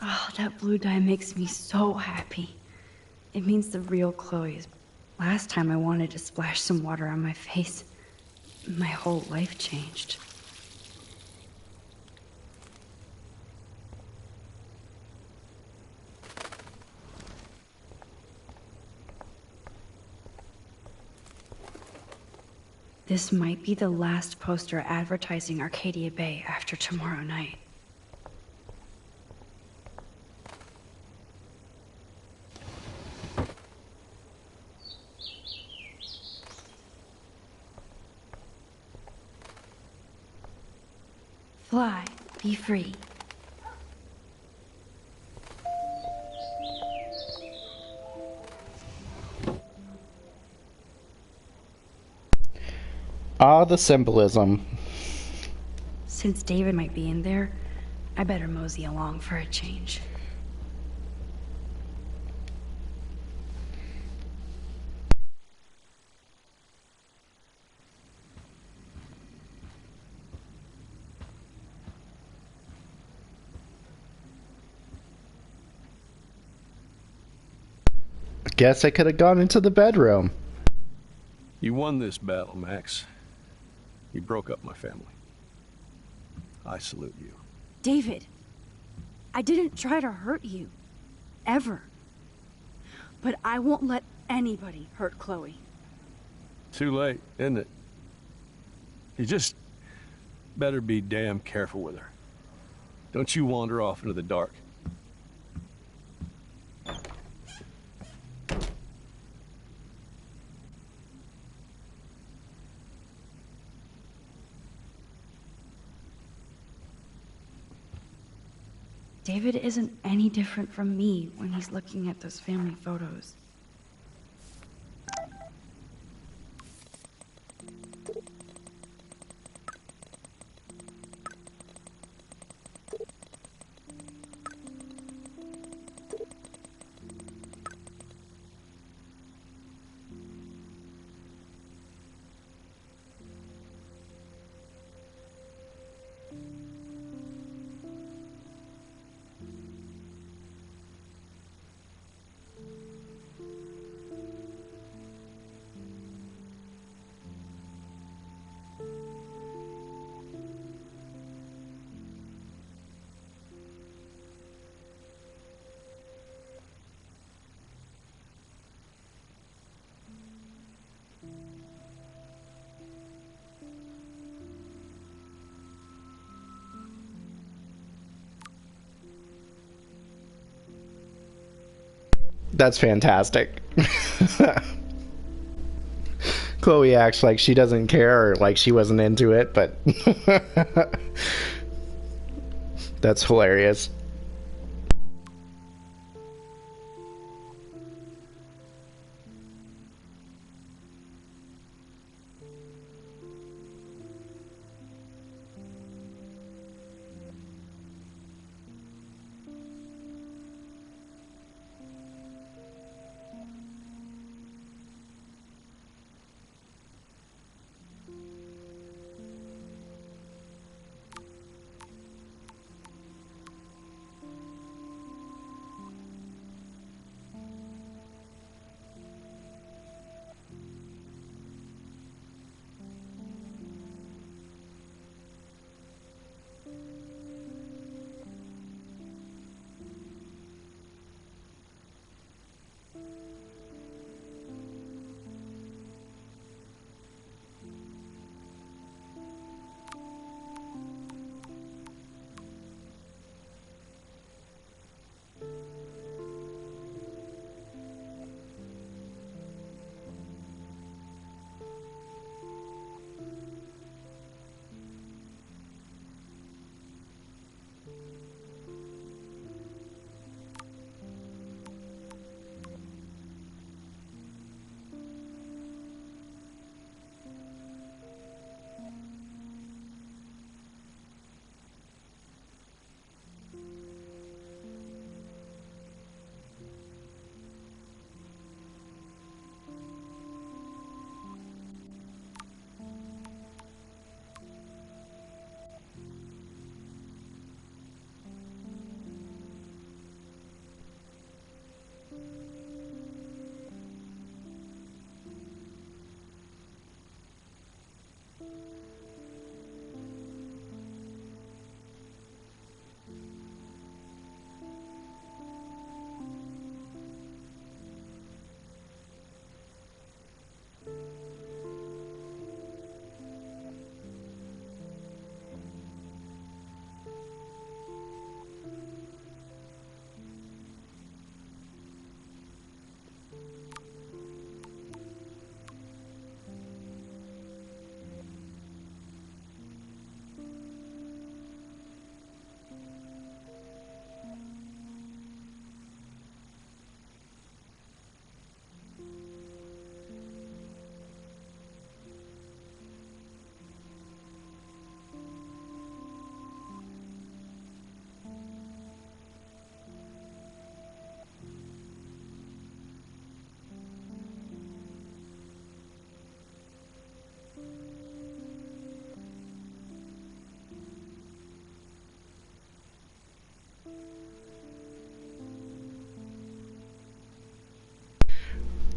Oh, that blue dye makes me so happy. It means the real Chloe is... Last time I wanted to splash some water on my face. My whole life changed. This might be the last poster advertising Arcadia Bay after tomorrow night. Fly, be free. Ah, the symbolism. Since David might be in there, I better mosey along for a change. Guess I could have gone into the bedroom. You won this battle, Max. You broke up my family. I salute you. David, I didn't try to hurt you. Ever. But I won't let anybody hurt Chloe. Too late, isn't it? You just better be damn careful with her. Don't you wander off into the dark. David isn't any different from me when he's looking at those family photos. That's fantastic. Chloe acts like she doesn't care or like she wasn't into it, but that's hilarious.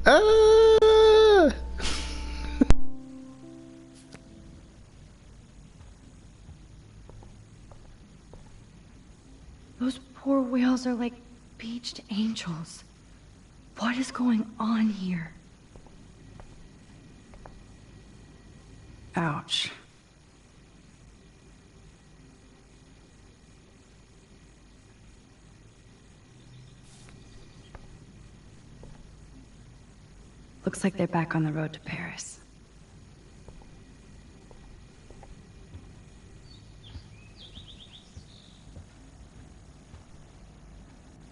Ah! Those poor whales are like beached angels. What is going on here? Ouch. Looks like they're back on the road to Paris.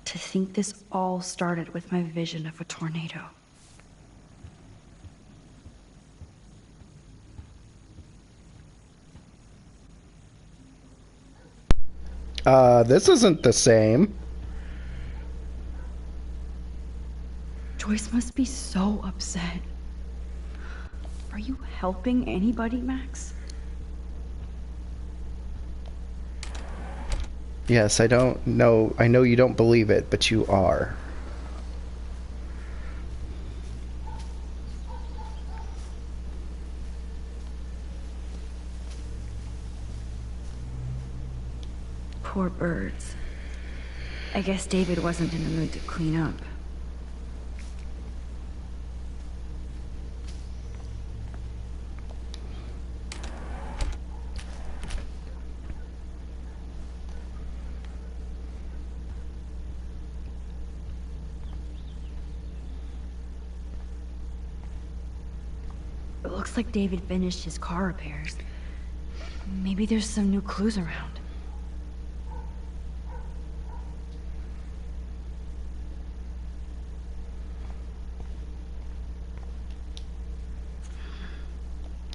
To think this all started with my vision of a tornado. This isn't the same. Joyce must be so upset. Are you helping anybody, Max? Yes, I don't know. I know you don't believe it, but you are. Poor birds. I guess David wasn't in the mood to clean up. It looks like David finished his car repairs. Maybe there's some new clues around.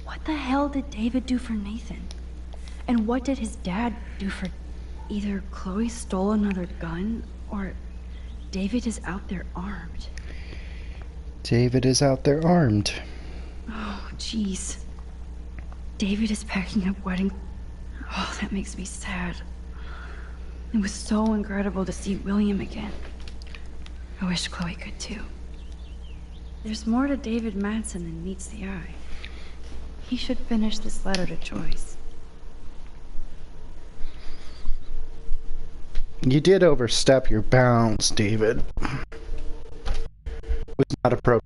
What the hell did David do for Nathan? And what did his dad do for... Either Chloe stole another gun, or David is out there armed. David is out there armed. Oh, jeez. David is packing up wedding... Oh, that makes me sad. It was so incredible to see William again. I wish Chloe could too. There's more to David Madsen than meets the eye. He should finish this letter to Joyce. You did overstep your bounds, David. It was not appropriate.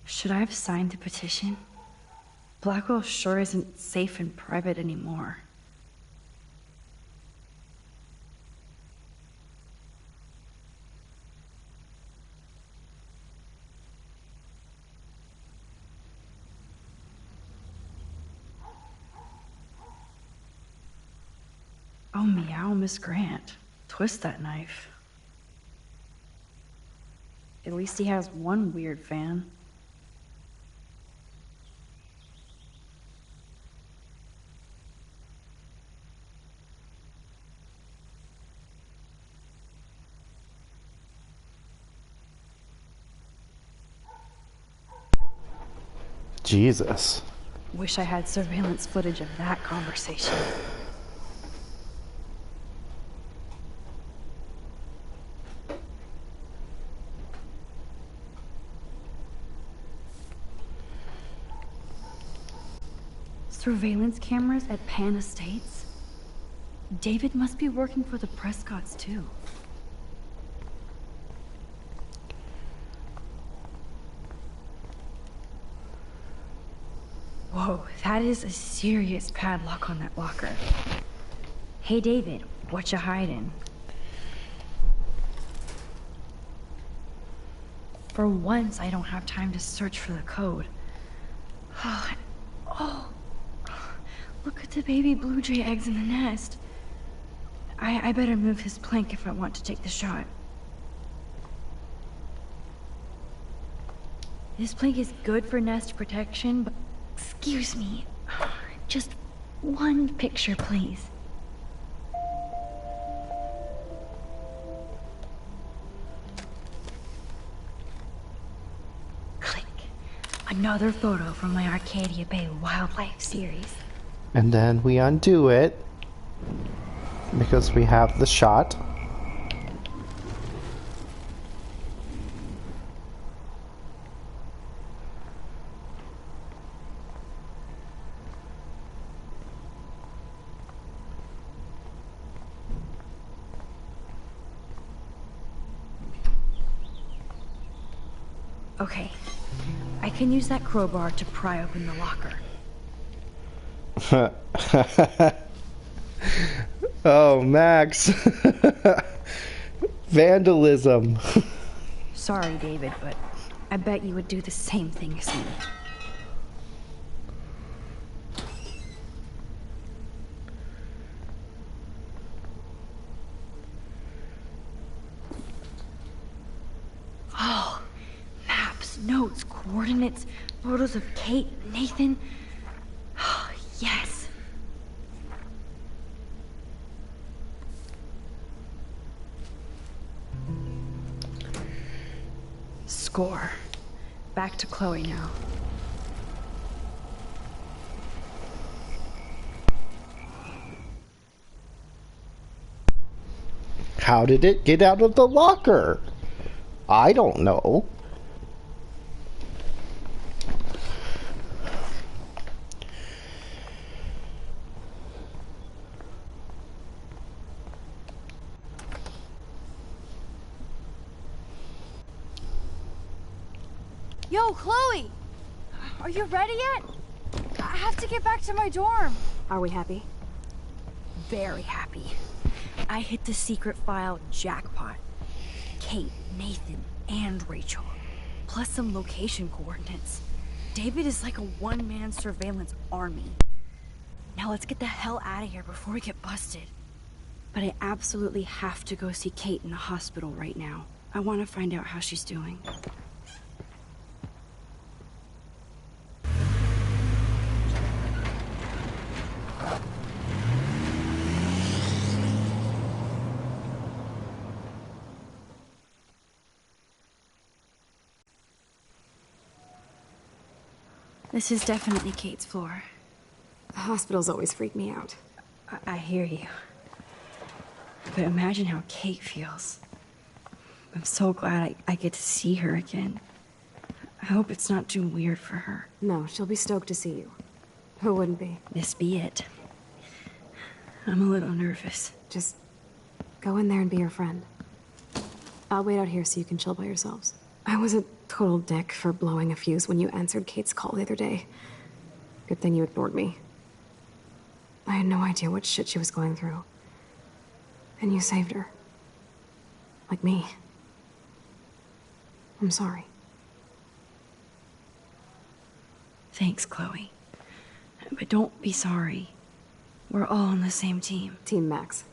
Should I have signed the petition? Blackwell sure isn't safe and private anymore. Oh, meow, Miss Grant. Twist that knife. At least he has one weird fan. Jesus. Wish I had surveillance footage of that conversation. Surveillance cameras at Pan Estates? David must be working for the Prescotts, too. Whoa, that is a serious padlock on that locker. Hey, David, what you hiding? For once, I don't have time to search for the code. Oh, look at the baby blue jay eggs in the nest. I better move his plank if I want to take the shot. This plank is good for nest protection, but excuse me, just one picture, please. Click. Another photo from my Arcadia Bay wildlife series. And then we undo it because we have the shot. Okay, I can use that crowbar to pry open the locker. Oh, Max. Vandalism. Sorry, David, but I bet you would do the same thing as me. Oh, maps, notes, coordinates, photos of Kate, Nathan. Oh, yes. Score. Back to Chloe now. How did it get out of the locker? I don't know. Yo, Chloe! Are you ready yet? I have to get back to my dorm. Are we happy? Very happy. I hit the secret file jackpot. Kate, Nathan, and Rachel. Plus some location coordinates. David is like a one-man surveillance army. Now let's get the hell out of here before we get busted. But I absolutely have to go see Kate in the hospital right now. I want to find out how she's doing. This is definitely Kate's floor. The hospitals always freak me out. I hear you. But imagine how Kate feels. I'm so glad I get to see her again. I hope it's not too weird for her. No, she'll be stoked to see you. Who wouldn't be? This be it. I'm a little nervous. Just go in there and be her friend. I'll wait out here so you can chill by yourselves. I was a total dick for blowing a fuse when you answered Kate's call the other day. Good thing you ignored me. I had no idea what shit she was going through. And you saved her. Like me. I'm sorry. Thanks, Chloe. But don't be sorry. We're all on the same team. Team Max.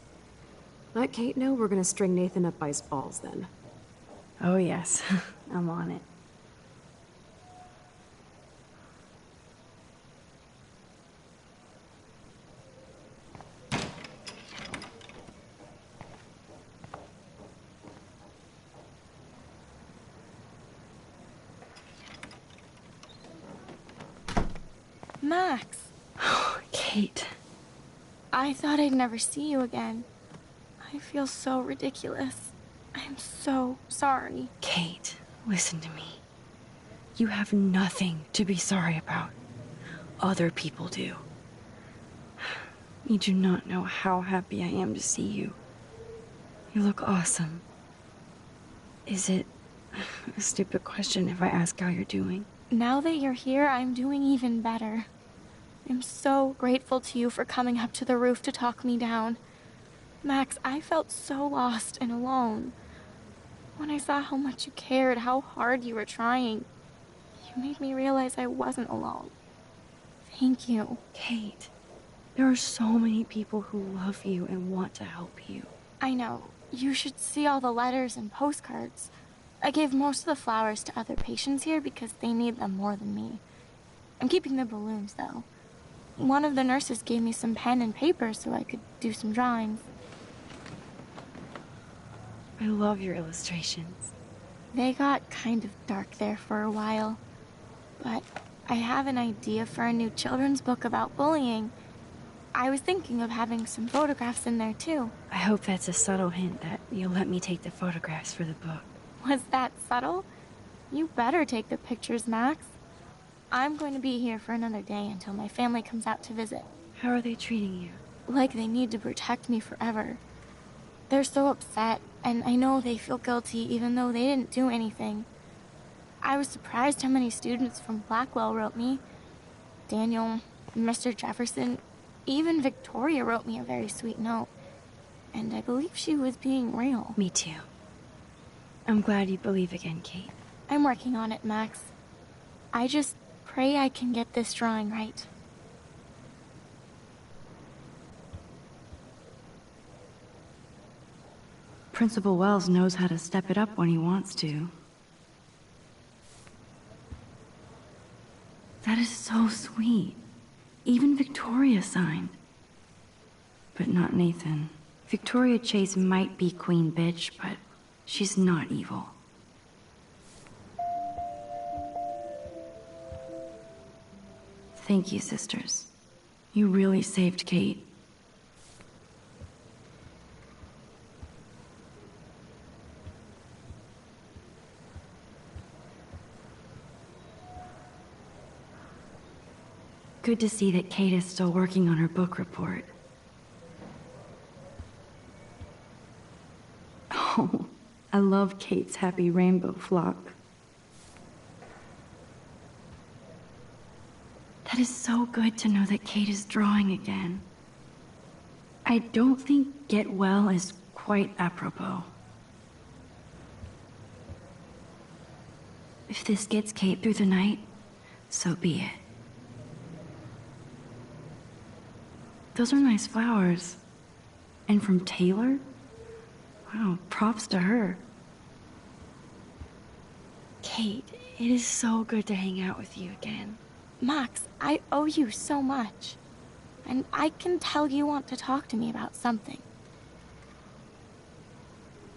Let Kate know we're gonna string Nathan up by his balls then. Oh yes, I'm on it. Max. Oh, Kate. I thought I'd never see you again. I feel so ridiculous. I'm so sorry. Kate, listen to me. You have nothing to be sorry about. Other people do. You do not know how happy I am to see you. You look awesome. Is it a stupid question if I ask how you're doing? Now that you're here, I'm doing even better. I'm so grateful to you for coming up to the roof to talk me down. Max, I felt so lost and alone. When I saw how much you cared, how hard you were trying, you made me realize I wasn't alone. Thank you. Kate, there are so many people who love you and want to help you. I know. You should see all the letters and postcards. I gave most of the flowers to other patients here because they need them more than me. I'm keeping the balloons, though. One of the nurses gave me some pen and paper so I could do some drawings. I love your illustrations. They got kind of dark there for a while. But I have an idea for a new children's book about bullying. I was thinking of having some photographs in there, too. I hope that's a subtle hint that you'll let me take the photographs for the book. Was that subtle? You better take the pictures, Max. I'm going to be here for another day until my family comes out to visit. How are they treating you? Like they need to protect me forever. They're so upset, and I know they feel guilty even though they didn't do anything. I was surprised how many students from Blackwell wrote me. Daniel, Mr. Jefferson, even Victoria wrote me a very sweet note. And I believe she was being real. Me too. I'm glad you believe again, Kate. I'm working on it, Max. I just pray I can get this drawing right. Principal Wells knows how to step it up when he wants to. That is so sweet. Even Victoria signed. But not Nathan. Victoria Chase might be queen bitch, but she's not evil. Thank you, sisters. You really saved Kate. Good to see that Kate is still working on her book report. Oh, I love Kate's happy rainbow flock. That is so good to know that Kate is drawing again. I don't think get well is quite apropos. If this gets Kate through the night, so be it. Those are nice flowers. And from Taylor? Wow, props to her. Kate, it is so good to hang out with you again. Max, I owe you so much. And I can tell you want to talk to me about something.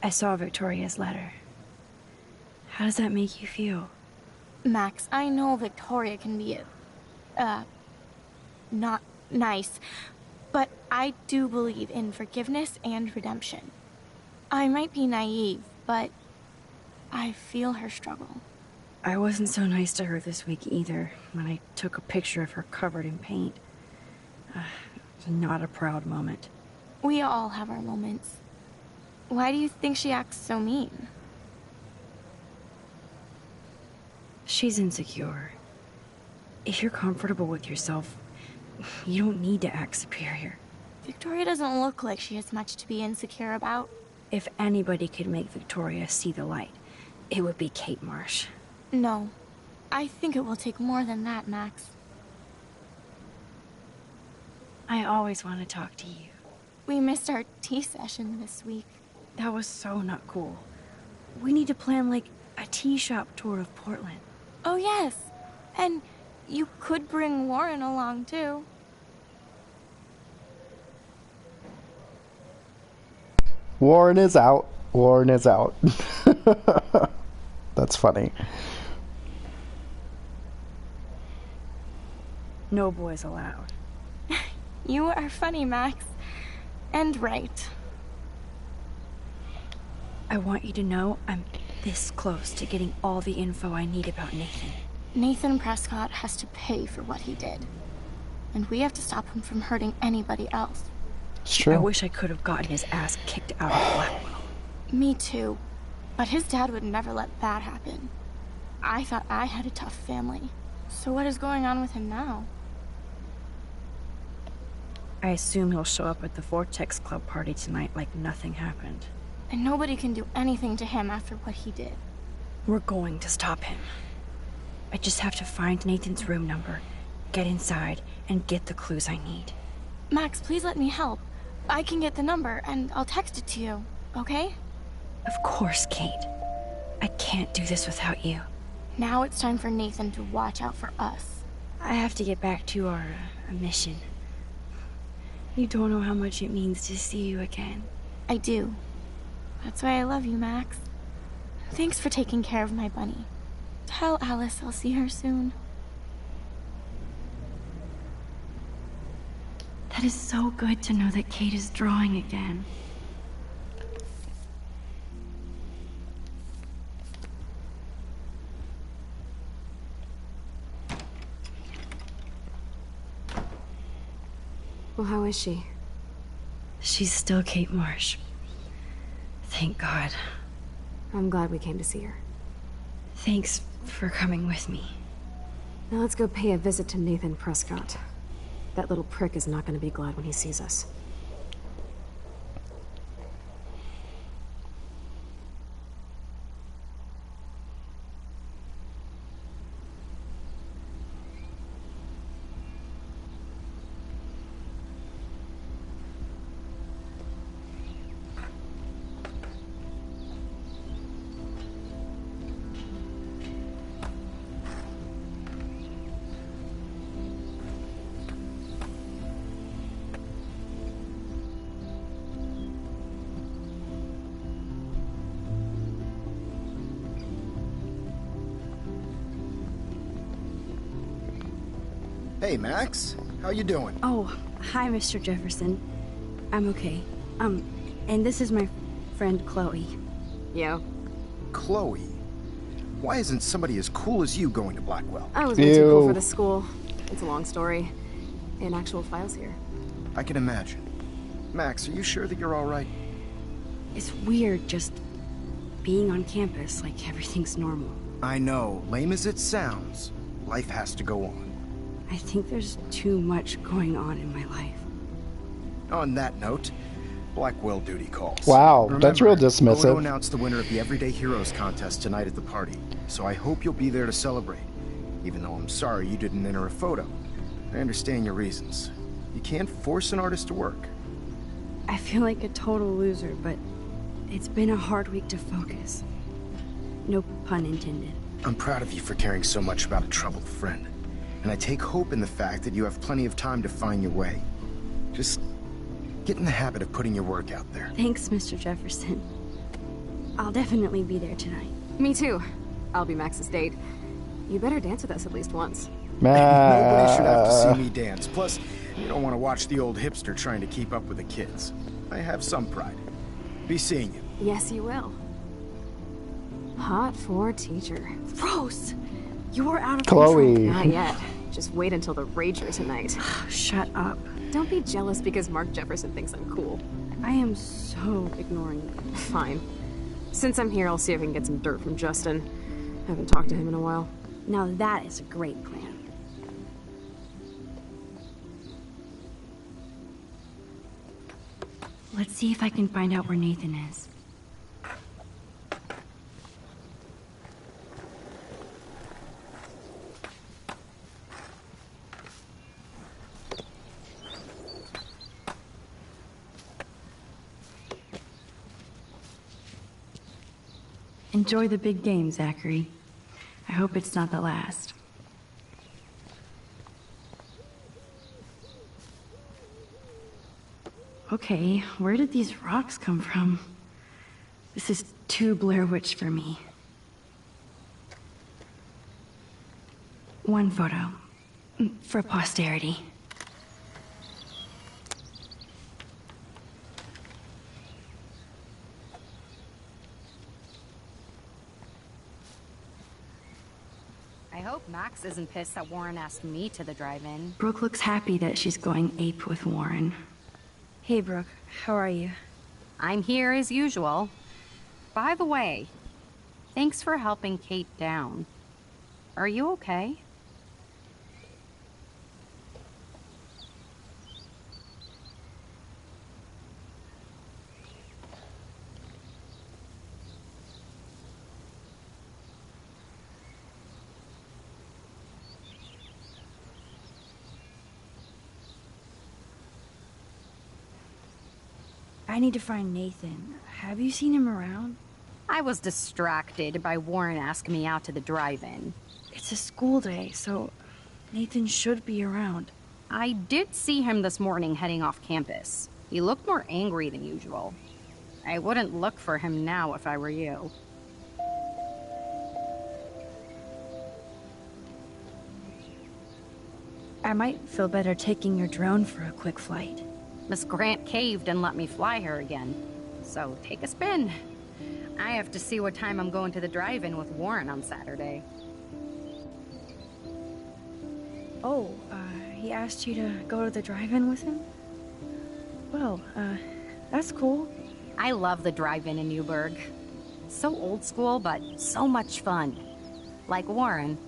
I saw Victoria's letter. How does that make you feel? Max, I know Victoria can be not nice, but I do believe in forgiveness and redemption. I might be naive, but I feel her struggle. I wasn't so nice to her this week either, when I took a picture of her covered in paint. It was not a proud moment. We all have our moments. Why do you think she acts so mean? She's insecure. If you're comfortable with yourself, you don't need to act superior. Victoria doesn't look like she has much to be insecure about. If anybody could make Victoria see the light, it would be Kate Marsh. No. I think it will take more than that, Max. I always want to talk to you. We missed our tea session this week. That was so not cool. We need to plan, like, a tea shop tour of Portland. Oh, yes. And you could bring Warren along, too. Warren is out. Warren is out. That's funny. No boys allowed. You are funny, Max. And right. I want you to know I'm this close to getting all the info I need about Nathan. Nathan Prescott has to pay for what he did. And we have to stop him from hurting anybody else. It's true. I wish I could have gotten his ass kicked out of Blackwell. Me too. But his dad would never let that happen. I thought I had a tough family. So what is going on with him now? I assume he'll show up at the Vortex Club party tonight like nothing happened. And nobody can do anything to him after what he did. We're going to stop him. I just have to find Nathan's room number, get inside, and get the clues I need. Max, please let me help. I can get the number, and I'll text it to you, okay? Of course, Kate. I can't do this without you. Now it's time for Nathan to watch out for us. I have to get back to our mission. You don't know how much it means to see you again. I do. That's why I love you, Max. Thanks for taking care of my bunny. Tell Alice I'll see her soon. That is so good to know that Kate is drawing again. Well, how is she? She's still Kate Marsh. Thank God. I'm glad we came to see her. Thanks for coming with me. Now let's go pay a visit to Nathan Prescott. That little prick is not going to be glad when he sees us. Hey, Max. How you doing? Oh, hi, Mr. Jefferson. I'm okay. And this is my friend Chloe. Yo. Chloe? Why isn't somebody as cool as you going to Blackwell? I was way too cool for the school. It's a long story. And actual files here. I can imagine. Max, are you sure that you're all right? It's weird just being on campus like everything's normal. I know. Lame as it sounds, life has to go on. I think there's too much going on in my life. On that note, Blackwell duty calls. Wow, Remember, that's real dismissive. Odo announced the winner of the Everyday Heroes contest tonight at the party, so I hope you'll be there to celebrate. Even though I'm sorry you didn't enter a photo. I understand your reasons. You can't force an artist to work. I feel like a total loser, but it's been a hard week to focus. No pun intended. I'm proud of you for caring so much about a troubled friend. And I take hope in the fact that you have plenty of time to find your way. Just get in the habit of putting your work out there. Thanks, Mr. Jefferson. I'll definitely be there tonight. Me too. I'll be Max's date. You better dance with us at least once. Nobody should have to see me dance. Plus, you don't want to watch the old hipster trying to keep up with the kids. I have some pride. Be seeing you. Yes, you will. Hot for teacher. Rose! You're out of Chloe. control. Not yet. Just wait until the Rager tonight. Shut up. Don't be jealous because Mark Jefferson thinks I'm cool. I am so ignoring you. Fine. Since I'm here, I'll see if I can get some dirt from Justin. Haven't talked to him in a while. Now that is a great plan. Let's see if I can find out where Nathan is. Enjoy the big game, Zachary. I hope it's not the last. Okay, where did these rocks come from? This is too Blair Witch for me. One photo. For posterity. I hope Max isn't pissed that Warren asked me to the drive-in. Brooke looks happy that she's going ape with Warren. Hey, Brooke. How are you? I'm here as usual. By the way, thanks for helping Kate down. Are you okay? I need to find Nathan. Have you seen him around? I was distracted by Warren asking me out to the drive-in. It's a school day, so Nathan should be around. I did see him this morning heading off campus. He looked more angry than usual. I wouldn't look for him now if I were you. I might feel better taking your drone for a quick flight. Miss Grant caved and let me fly her again. So take a spin. I have to see what time I'm going to the drive-in with Warren on Saturday. Oh, he asked you to go to the drive-in with him? Well, that's cool. I love the drive-in in Newburgh. So old school, but so much fun. Like Warren.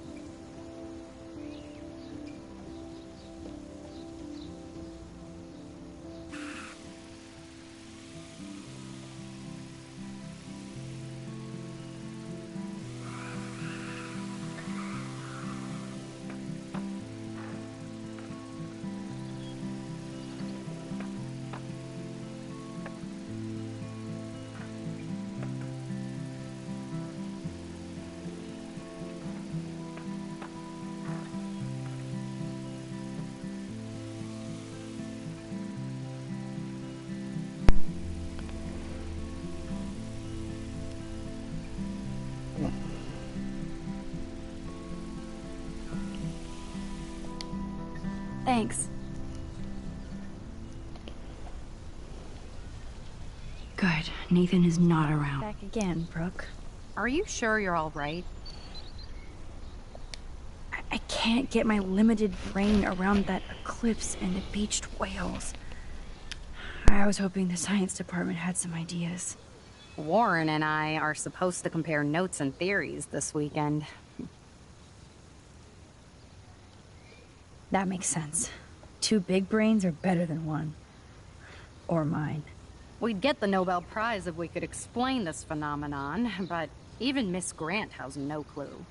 Thanks. Good. Nathan is not around. Back again, Brooke. Are you sure you're all right? I can't get my limited brain around that eclipse and the beached whales. I was hoping the science department had some ideas. Warren and I are supposed to compare notes and theories this weekend. That makes sense. 2 big brains are better than 1. Or mine. We'd get the Nobel Prize if we could explain this phenomenon, but even Miss Grant has no clue.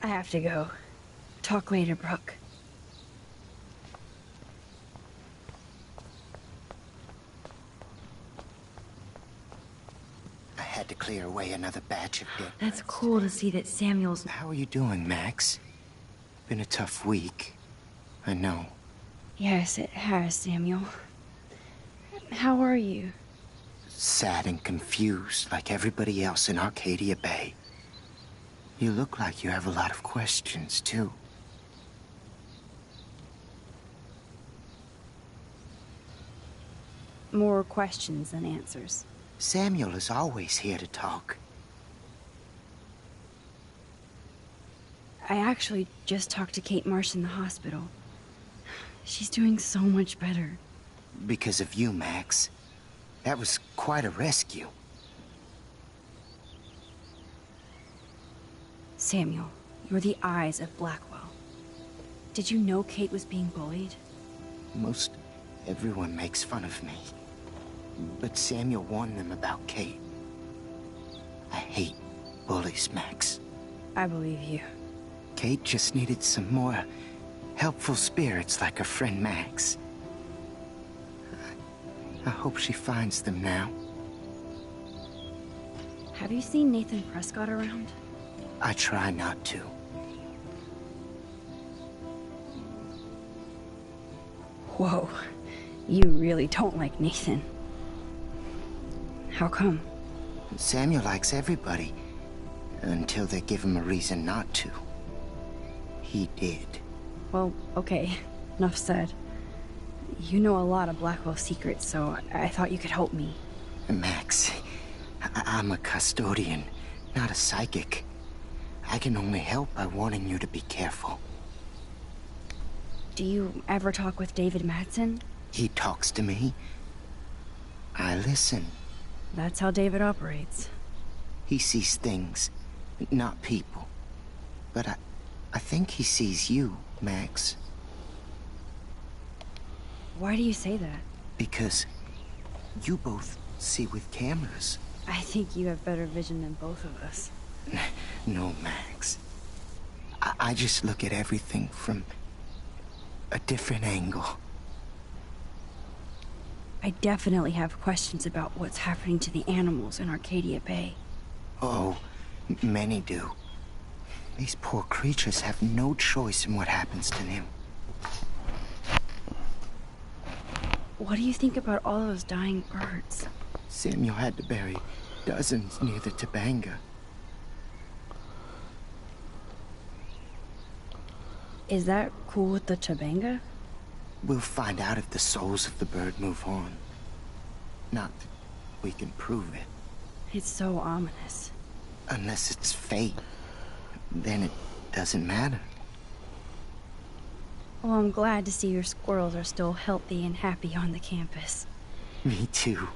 I have to go. Talk later, Brooke. I had to clear away another batch of dead. That's cool to see that Samuel's... How are you doing, Max? Been a tough week. I know. Yes, it has, Samuel. How are you? Sad and confused, like everybody else in Arcadia Bay. You look like you have a lot of questions, too. More questions than answers. Samuel is always here to talk. I actually just talked to Kate Marsh in the hospital. She's doing so much better. Because of you, Max. That was quite a rescue. Samuel, you're the eyes of Blackwell. Did you know Kate was being bullied? Most everyone makes fun of me. But Samuel warned them about Kate. I hate bullies, Max. I believe you. Kate just needed some more helpful spirits like her friend Max. I hope she finds them now. Have you seen Nathan Prescott around? I try not to. Whoa, you really don't like Nathan. How come? Samuel likes everybody, until they give him a reason not to. He did. Well, okay, enough said. You know a lot of Blackwell secrets, so I thought you could help me. Max, I'm a custodian, not a psychic. I can only help by warning you to be careful. Do you ever talk with David Madsen? He talks to me. I listen. That's how David operates. He sees things, not people. But I think he sees you, Max. Why do you say that? Because you both see with cameras. I think you have better vision than both of us. No, Max. I just look at everything from a different angle. I definitely have questions about what's happening to the animals in Arcadia Bay. Oh, many do. These poor creatures have no choice in what happens to them. What do you think about all those dying birds? Samuel had to bury dozens near the Tobanga. Is that cool with the Tobanga? We'll find out if the souls of the bird move on. Not that we can prove it. It's so ominous. Unless it's fate, then it doesn't matter. Well, I'm glad to see your squirrels are still healthy and happy on the campus. Me too.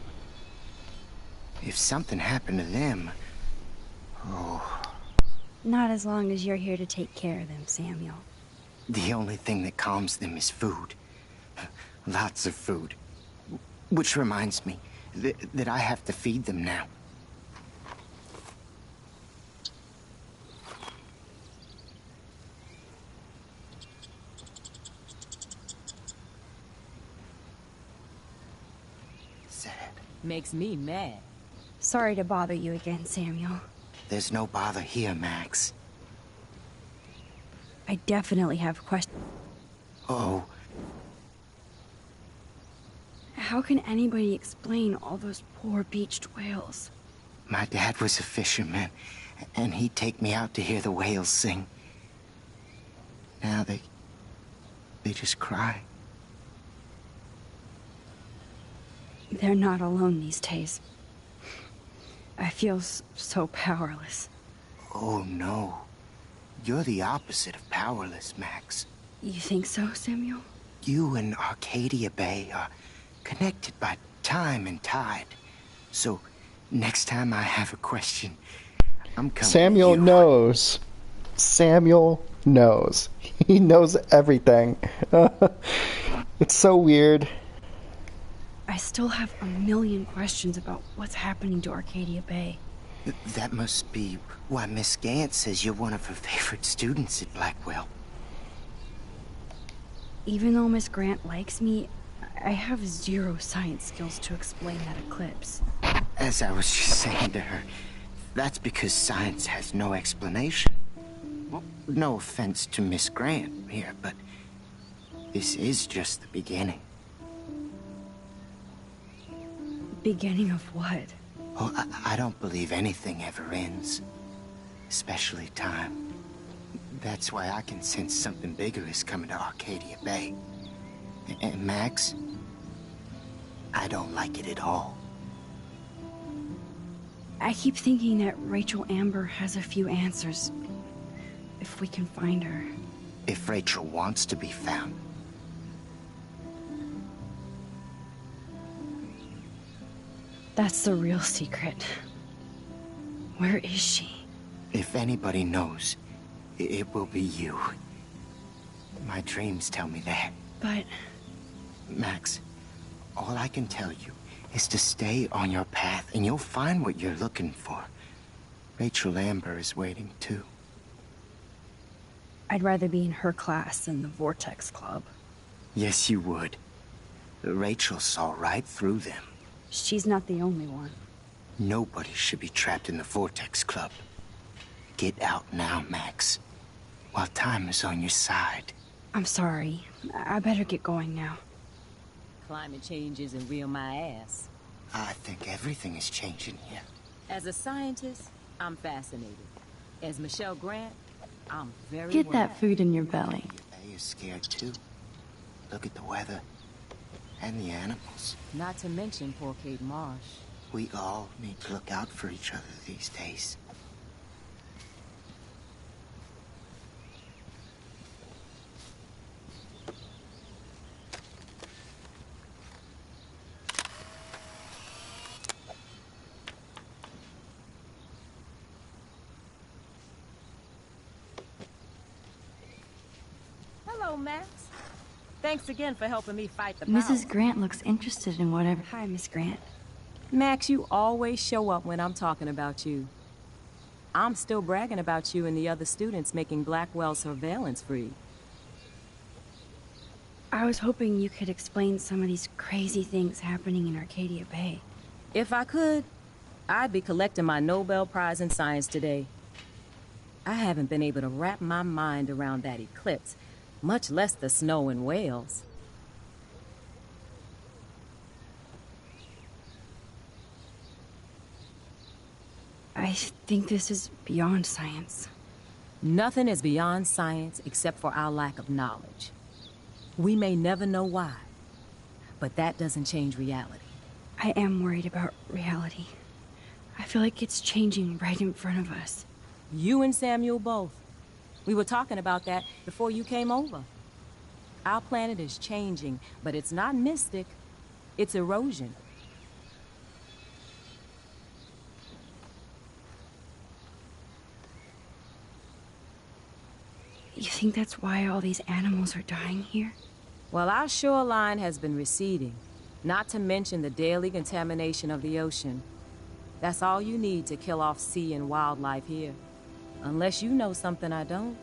If something happened to them... Oh... Not as long as you're here to take care of them, Samuel. The only thing that calms them is food. Lots of food. Which reminds me that I have to feed them now. Sad. Makes me mad. Sorry to bother you again, Samuel. There's no bother here, Max. I definitely have questions. Oh. How can anybody explain all those poor beached whales? My dad was a fisherman, and he'd take me out to hear the whales sing. Now they just cry. They're not alone these days. I feel so powerless. Oh, no. You're the opposite of powerless, Max. You think so, Samuel? You and Arcadia Bay are connected by time and tide. So, next time I have a question, I'm coming Samuel to you. knows. Samuel knows. He knows everything. It's so weird. I still have a million questions about what's happening to Arcadia Bay. That must be why Miss Gant says you're one of her favorite students at Blackwell. Even though Miss Grant likes me, I have zero science skills to explain that eclipse. As I was just saying to her, that's because science has no explanation. Well, no offense to Miss Grant here, but this is just the beginning. Beginning of what? Oh, I don't believe anything ever ends. Especially time. That's why I can sense something bigger is coming to Arcadia Bay. And Max, I don't like it at all. I keep thinking that Rachel Amber has a few answers. If we can find her. If Rachel wants to be found. That's the real secret. Where is she? If anybody knows, it will be you. My dreams tell me that. But... Max, all I can tell you is to stay on your path and you'll find what you're looking for. Rachel Amber is waiting too. I'd rather be in her class than the Vortex Club. Yes, you would. Rachel saw right through them. She's not the only one. Nobody should be trapped in the Vortex Club. Get out now, Max, while time is on your side. I'm sorry. I better get going now. Climate change isn't real my ass. I think everything is changing here. As a scientist, I'm fascinated. As Michelle Grant, I'm very Get worried. that food in your belly. They are scared too. Look at the weather. And the animals. Not to mention poor Kate Marsh. We all need to look out for each other these days. Hello, Max. Thanks again for helping me fight the Mrs. power. Grant looks interested in whatever. Hi, Miss Grant. Max, you always show up when I'm talking about you. I'm still bragging about you and the other students making Blackwell surveillance free. I was hoping you could explain some of these crazy things happening in Arcadia Bay. If I could, I'd be collecting my Nobel Prize in Science today. I haven't been able to wrap my mind around that eclipse, much less the snow in Wales. I think this is beyond science. Nothing is beyond science except for our lack of knowledge. We may never know why, but that doesn't change reality. I am worried about reality. I feel like it's changing right in front of us. You and Samuel both. We were talking about that before you came over. Our planet is changing, but it's not mystic. It's erosion. You think that's why all these animals are dying here? Well, our shoreline has been receding, not to mention the daily contamination of the ocean. That's all you need to kill off sea and wildlife here. Unless you know something I don't.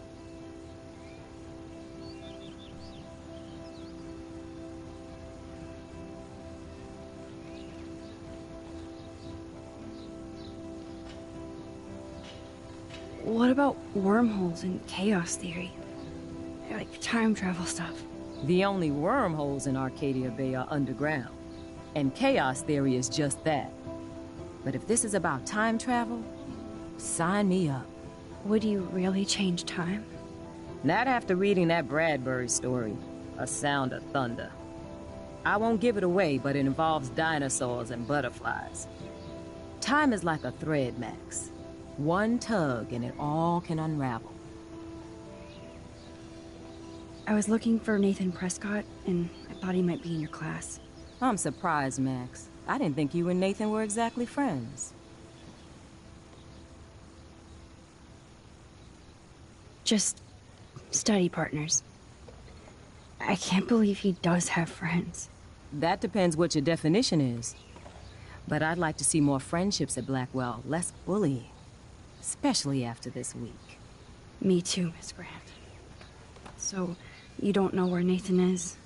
What about wormholes and chaos theory? Like time travel stuff. The only wormholes in Arcadia Bay are underground. And chaos theory is just that. But if this is about time travel, sign me up. Would you really change time? Not after reading that Bradbury story, A Sound of Thunder. I won't give it away, but it involves dinosaurs and butterflies. Time is like a thread, Max. One tug and it all can unravel. I was looking for Nathan Prescott, and I thought he might be in your class. I'm surprised, Max. I didn't think you and Nathan were exactly friends. Just study partners. I can't believe he does have friends. That depends what your definition is. But I'd like to see more friendships at Blackwell, less bullying. Especially after this week. Me too, Miss Grant. So, you don't know where Nathan is?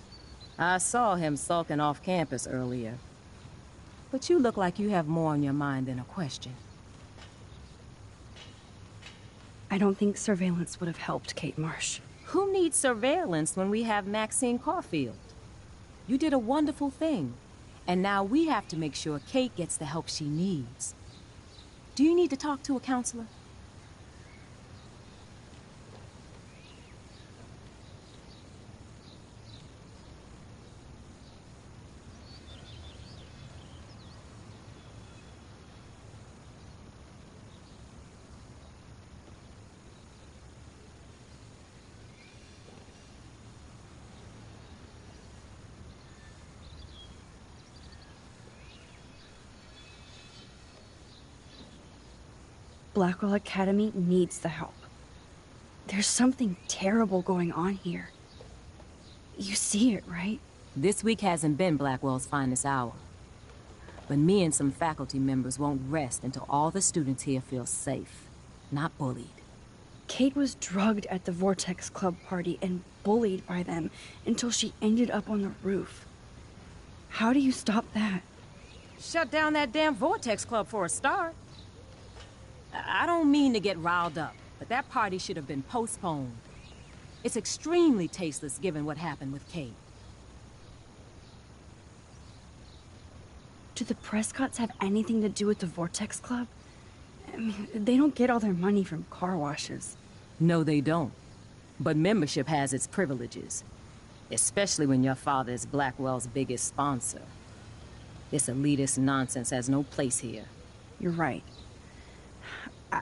I saw him sulking off campus earlier. But you look like you have more on your mind than a question. I don't think surveillance would have helped Kate Marsh. Who needs surveillance when we have Maxine Caulfield? You did a wonderful thing. And now we have to make sure Kate gets the help she needs. Do you need to talk to a counselor? Blackwell Academy needs the help. There's something terrible going on here. You see it, right? This week hasn't been Blackwell's finest hour. But me and some faculty members won't rest until all the students here feel safe, not bullied. Kate was drugged at the Vortex Club party and bullied by them until she ended up on the roof. How do you stop that? Shut down that damn Vortex Club for a start. I don't mean to get riled up, but that party should have been postponed. It's extremely tasteless given what happened with Kate. Do the Prescotts have anything to do with the Vortex Club? I mean, they don't get all their money from car washes. No, they don't. But membership has its privileges. Especially when your father is Blackwell's biggest sponsor. This elitist nonsense has no place here. You're right.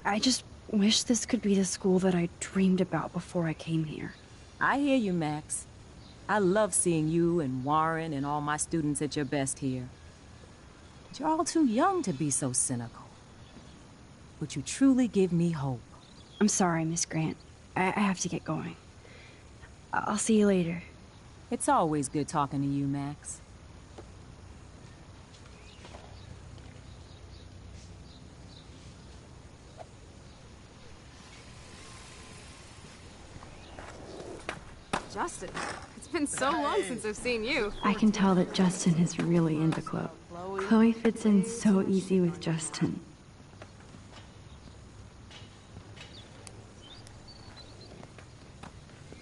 I just wish this could be the school that I dreamed about before I came here. I hear you, Max. I love seeing you and Warren and all my students at your best here. But you're all too young to be so cynical. But you truly give me hope. I'm sorry, Miss Grant. I have to get going. I'll see you later. It's always good talking to you, Max. Justin. It's been so long since I've seen you. I can tell that Justin is really into Chloe. Chloe fits in so easy with Justin.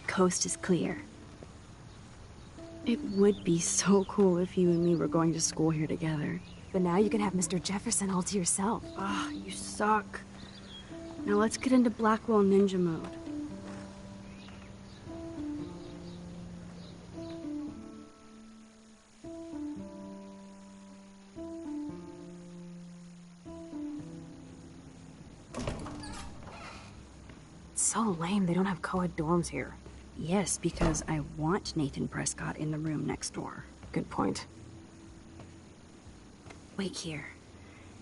Coast is clear. It would be so cool if you and me were going to school here together. But now you can have Mr. Jefferson all to yourself. Ah, you suck. Now let's get into Blackwell Ninja mode. It's so lame they don't have co-ed dorms here. Yes, because I want Nathan Prescott in the room next door. Good point. Wait here.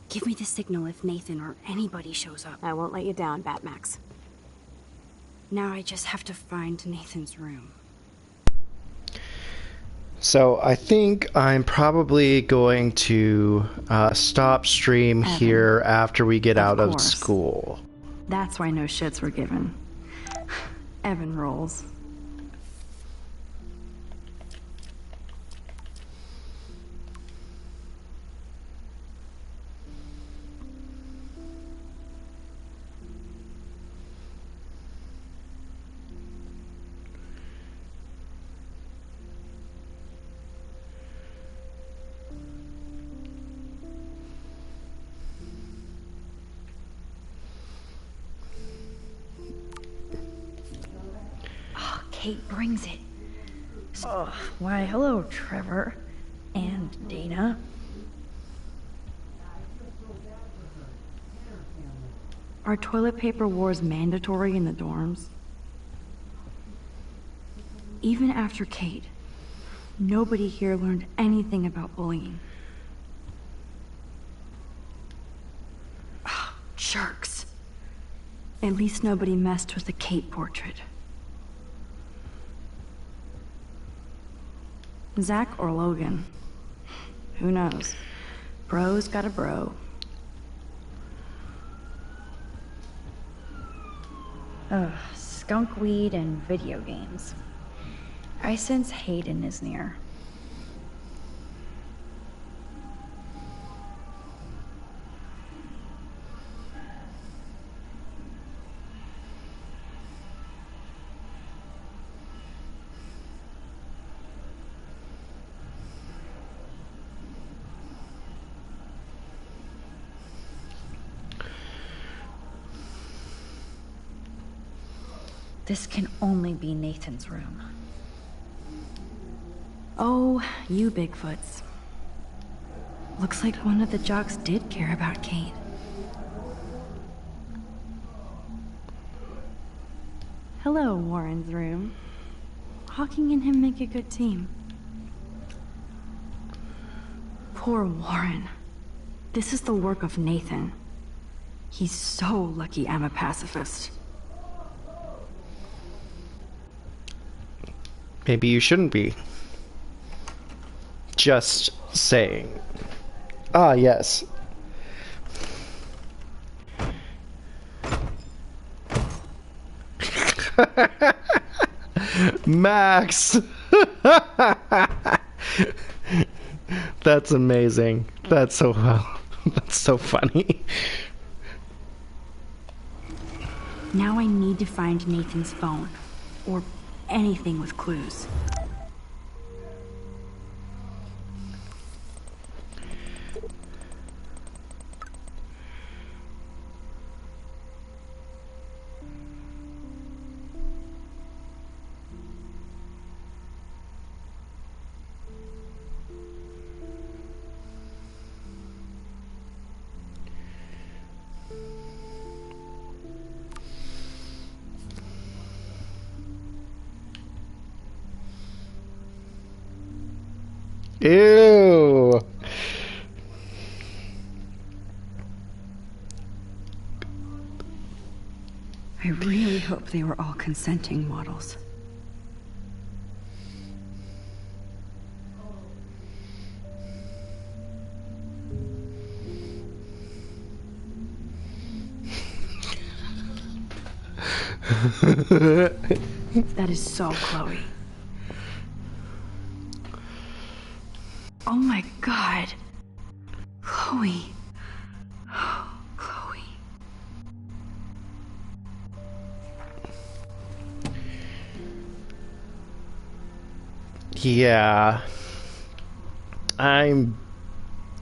Give me the signal if Nathan or anybody shows up. I won't let you down, Batmax. Now I just have to find Nathan's room. So I think I'm probably going to stop stream here after we get out of school. That's why no shits were given. Evan rolls. Kate brings it. Oh, why, hello, Trevor. And Dana. Are toilet paper wars mandatory in the dorms? Even after Kate, nobody here learned anything about bullying. Oh, jerks. At least nobody messed with the Kate portrait. Zach or Logan? Who knows? Bro's got a bro. Ugh, skunk weed and video games. I sense Hayden is near. This can only be Nathan's room. Oh, you Bigfoots. Looks like one of the jocks did care about Kate. Hello, Warren's room. Hawking and him make a good team. Poor Warren. This is the work of Nathan. He's so lucky I'm a pacifist. Maybe you shouldn't be. Just saying. Ah, yes. Max! That's amazing. That's so that's so funny. Now I need to find Nathan's phone. Or anything with clues. Ew. I really hope they were all consenting models. That is so Chloe. Oh my god. Chloe. Oh, Chloe. Yeah. I'm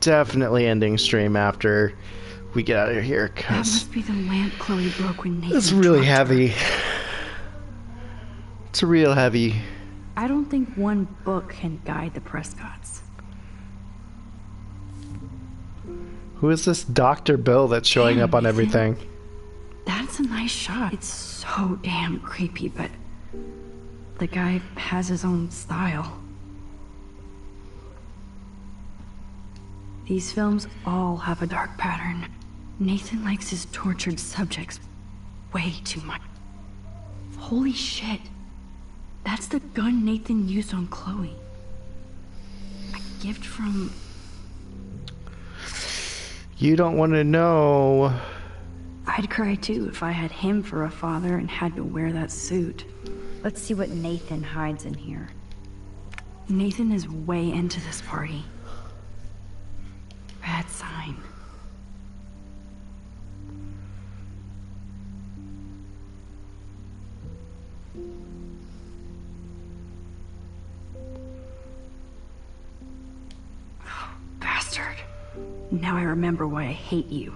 definitely ending stream after we get out of here, That cause must be the lamp Chloe broke when Nathan it's really dropped her. heavy. It's real heavy. I don't think one book can guide the Prescotts. Who is this Dr. Bill that's showing up on Nathan. everything? That's a nice shot. It's so damn creepy, but the guy has his own style. These films all have a dark pattern. Nathan likes his tortured subjects way too much. Holy shit. That's the gun Nathan used on Chloe. A gift from... You don't want to know. I'd cry too if I had him for a father and had to wear that suit. Let's see what Nathan hides in here. Nathan is way into this party. Bad sign. Oh, bastard. Now I remember why I hate you.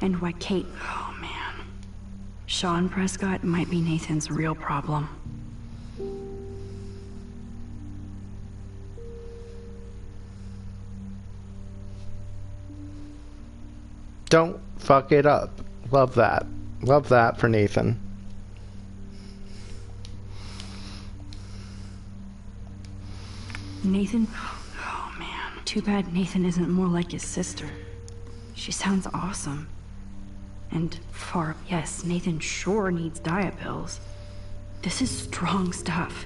And why Kate... Oh, man. Sean Prescott might be Nathan's real problem. Don't fuck it up. Love that. Love that for Nathan. Nathan? Oh man. Too bad Nathan isn't more like his sister. She sounds awesome. And far, yes, Nathan sure needs diet pills. This is strong stuff.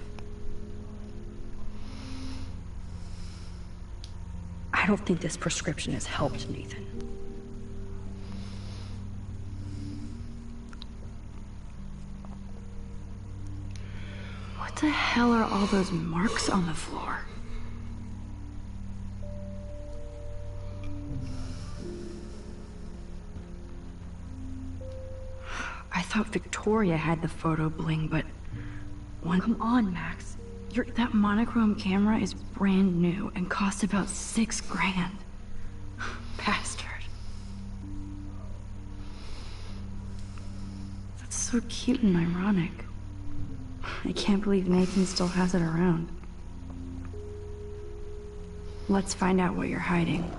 I don't think this prescription has helped Nathan. What the hell are all those marks on the floor? I thought Victoria had the photo bling, but come on, Max. That monochrome camera is brand new and cost about $6 grand. Bastard. That's so cute and ironic. I can't believe Nathan still has it around. Let's find out what you're hiding.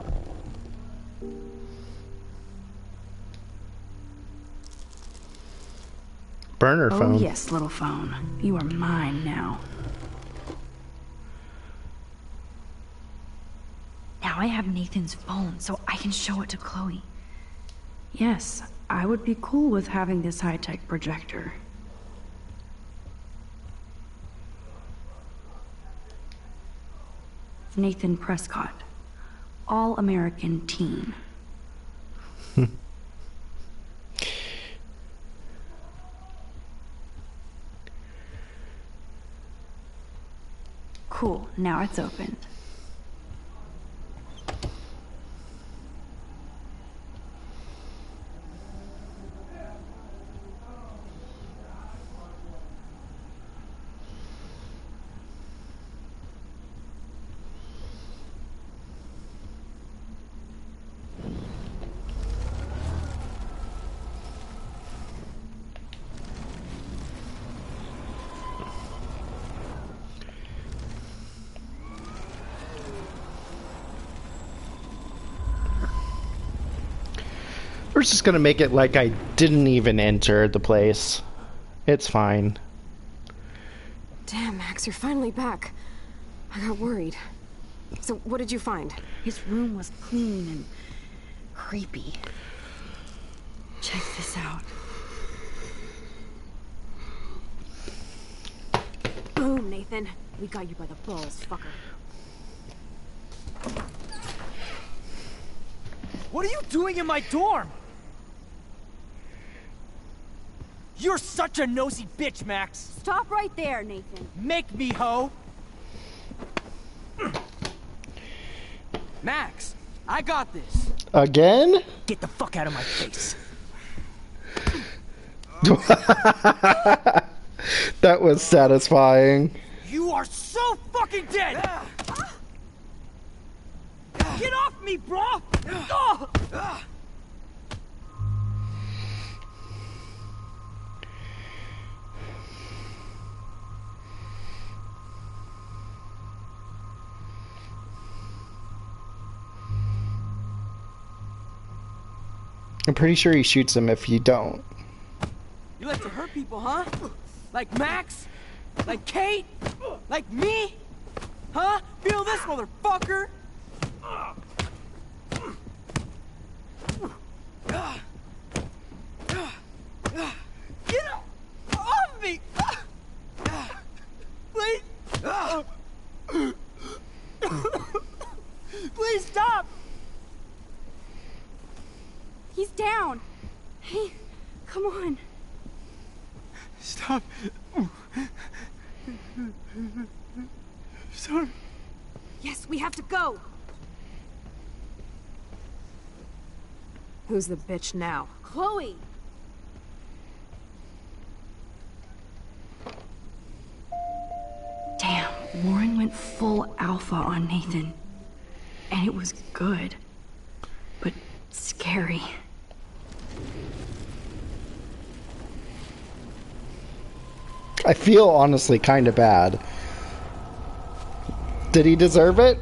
Burner phone. Oh yes, little phone. You are mine now. Now I have Nathan's phone, so I can show it to Chloe. Yes, I would be cool with having this high-tech projector. Nathan Prescott, all-American teen. Cool, now it's opened. We're just gonna make it like I didn't even enter the place. It's fine. Damn, Max, you're finally back. I got worried. So, what did you find? His room was clean and creepy. Check this out. Boom, Nathan. We got you by the balls, fucker. What are you doing in my dorm? You're such a nosy bitch, Max. Stop right there, Nathan. Make me, ho. Max, I got this. Again? Get the fuck out of my face. That was satisfying. You are so fucking dead! Get off me, bro! I'm pretty sure he shoots him if you don't. You like to hurt people, huh? Like Max? Like Kate? Like me? Huh? Feel this, motherfucker! Get off me! Please! Please stop! He's down. Hey, come on. Stop. Sorry. Yes, we have to go. Who's the bitch now? Chloe. Damn, Warren went full alpha on Nathan. And it was good. But scary. I feel honestly kind of bad. Did he deserve it?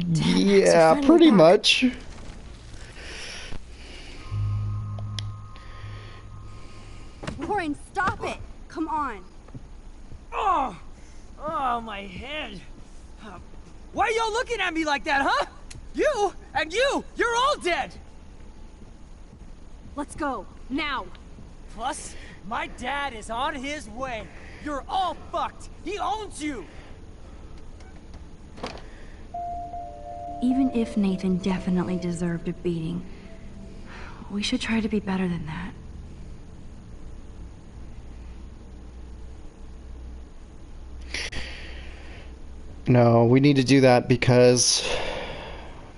Yeah, pretty much. Warren, stop it. Come on. Oh, my head. Why are y'all looking at me like that, huh? You and you're all dead. Let's go, now. Plus, my dad is on his way. You're all fucked. He owns you. Even if Nathan definitely deserved a beating, we should try to be better than that. No, we need to do that because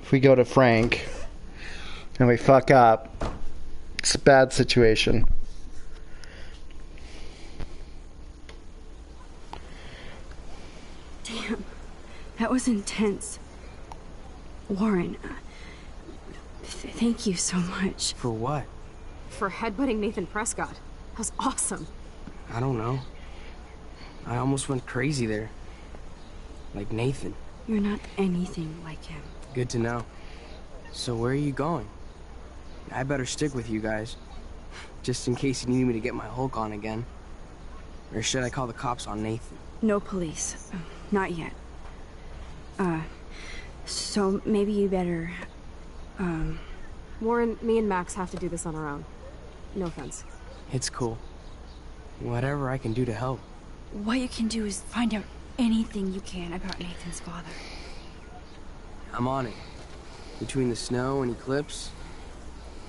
if we go to Frank and we fuck up, it's a bad situation. Damn, that was intense. Warren, thank you so much. For what? For headbutting Nathan Prescott. That was awesome. I don't know. I almost went crazy there. Like Nathan. You're not anything like him. Good to know. So where are you going? I better stick with you guys. Just in case you need me to get my Hulk on again. Or should I call the cops on Nathan? No police. Not yet. So maybe you better, Warren, me and Max have to do this on our own. No offense. It's cool. Whatever I can do to help. What you can do is find out anything you can about Nathan's father. I'm on it. Between the snow and eclipse,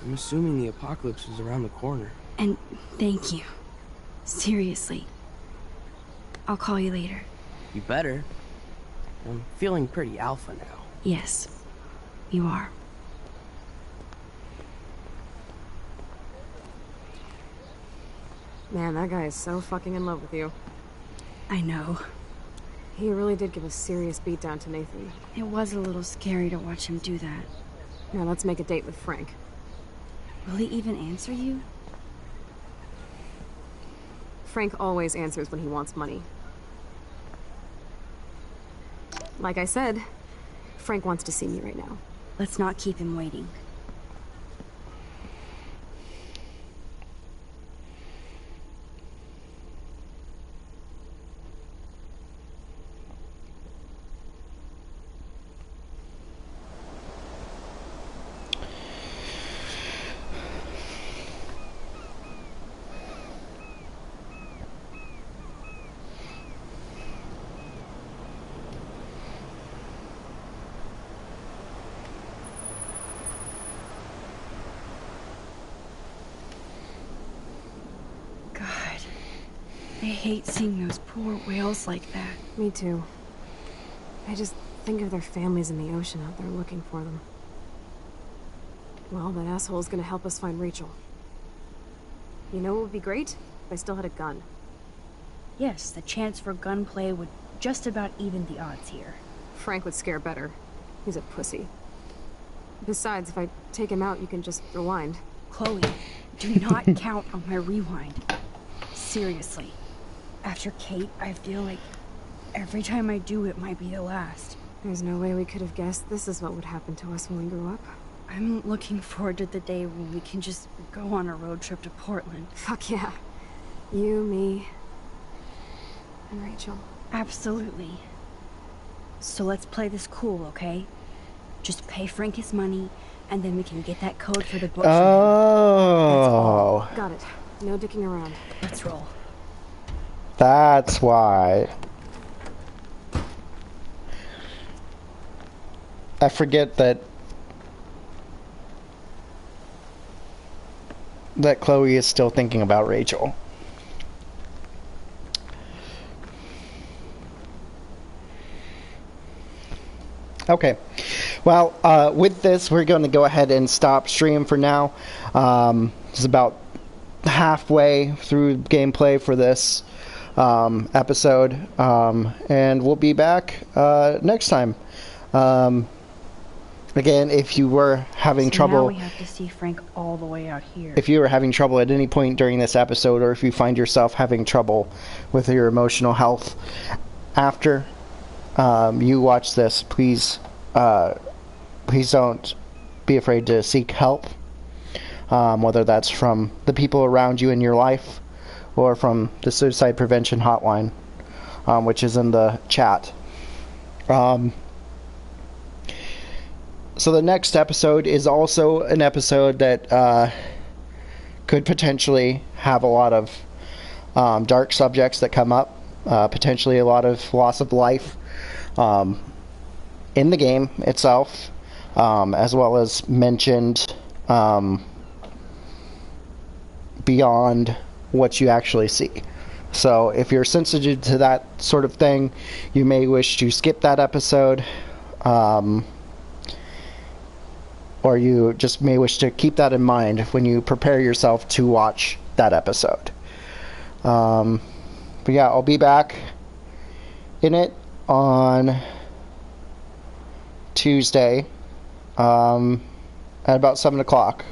I'm assuming the apocalypse is around the corner. And thank you. Seriously. I'll call you later. You better. I'm feeling pretty alpha now. Yes, you are. Man, that guy is so fucking in love with you. I know. He really did give a serious beatdown to Nathan. It was a little scary to watch him do that. Now let's make a date with Frank. Will he even answer you? Frank always answers when he wants money. Like I said, Frank wants to see me right now. Let's not keep him waiting. I hate seeing those poor whales like that. Me too. I just think of their families in the ocean out there looking for them. Well, that asshole's gonna help us find Rachel. You know what would be great? If I still had a gun. Yes, the chance for gunplay would just about even the odds here. Frank would scare better. He's a pussy. Besides, if I take him out, you can just rewind. Chloe, do not count on my rewind. Seriously. After Kate, I feel like every time I do it might be the last. There's no way we could have guessed this is what would happen to us when we grew up. I'm looking forward to the day when we can just go on a road trip to Portland. Fuck yeah. You, me, and Rachel. Absolutely. So let's play this cool, okay? Just pay Frank his money, and then we can get that code for the book. Oh. Got it. No dicking around. Let's roll. That's why. I forget that Chloe is still thinking about Rachel. Okay. Well, with this, we're going to go ahead and stop stream for now. It's about halfway through gameplay for this episode, and we'll be back next time. Again, if you were having trouble... Now we have to see Frank all the way out here. If you were having trouble at any point during this episode, or if you find yourself having trouble with your emotional health after you watch this, please don't be afraid to seek help, whether that's from the people around you in your life or from the Suicide Prevention Hotline, which is in the chat. So the next episode is also an episode that could potentially have a lot of dark subjects that come up, potentially a lot of loss of life in the game itself, as well as mentioned beyond what you actually see. So if you're sensitive to that sort of thing, you may wish to skip that episode, or you just may wish to keep that in mind when you prepare yourself to watch that episode. But yeah, I'll be back in it on Tuesday at about 7 o'clock.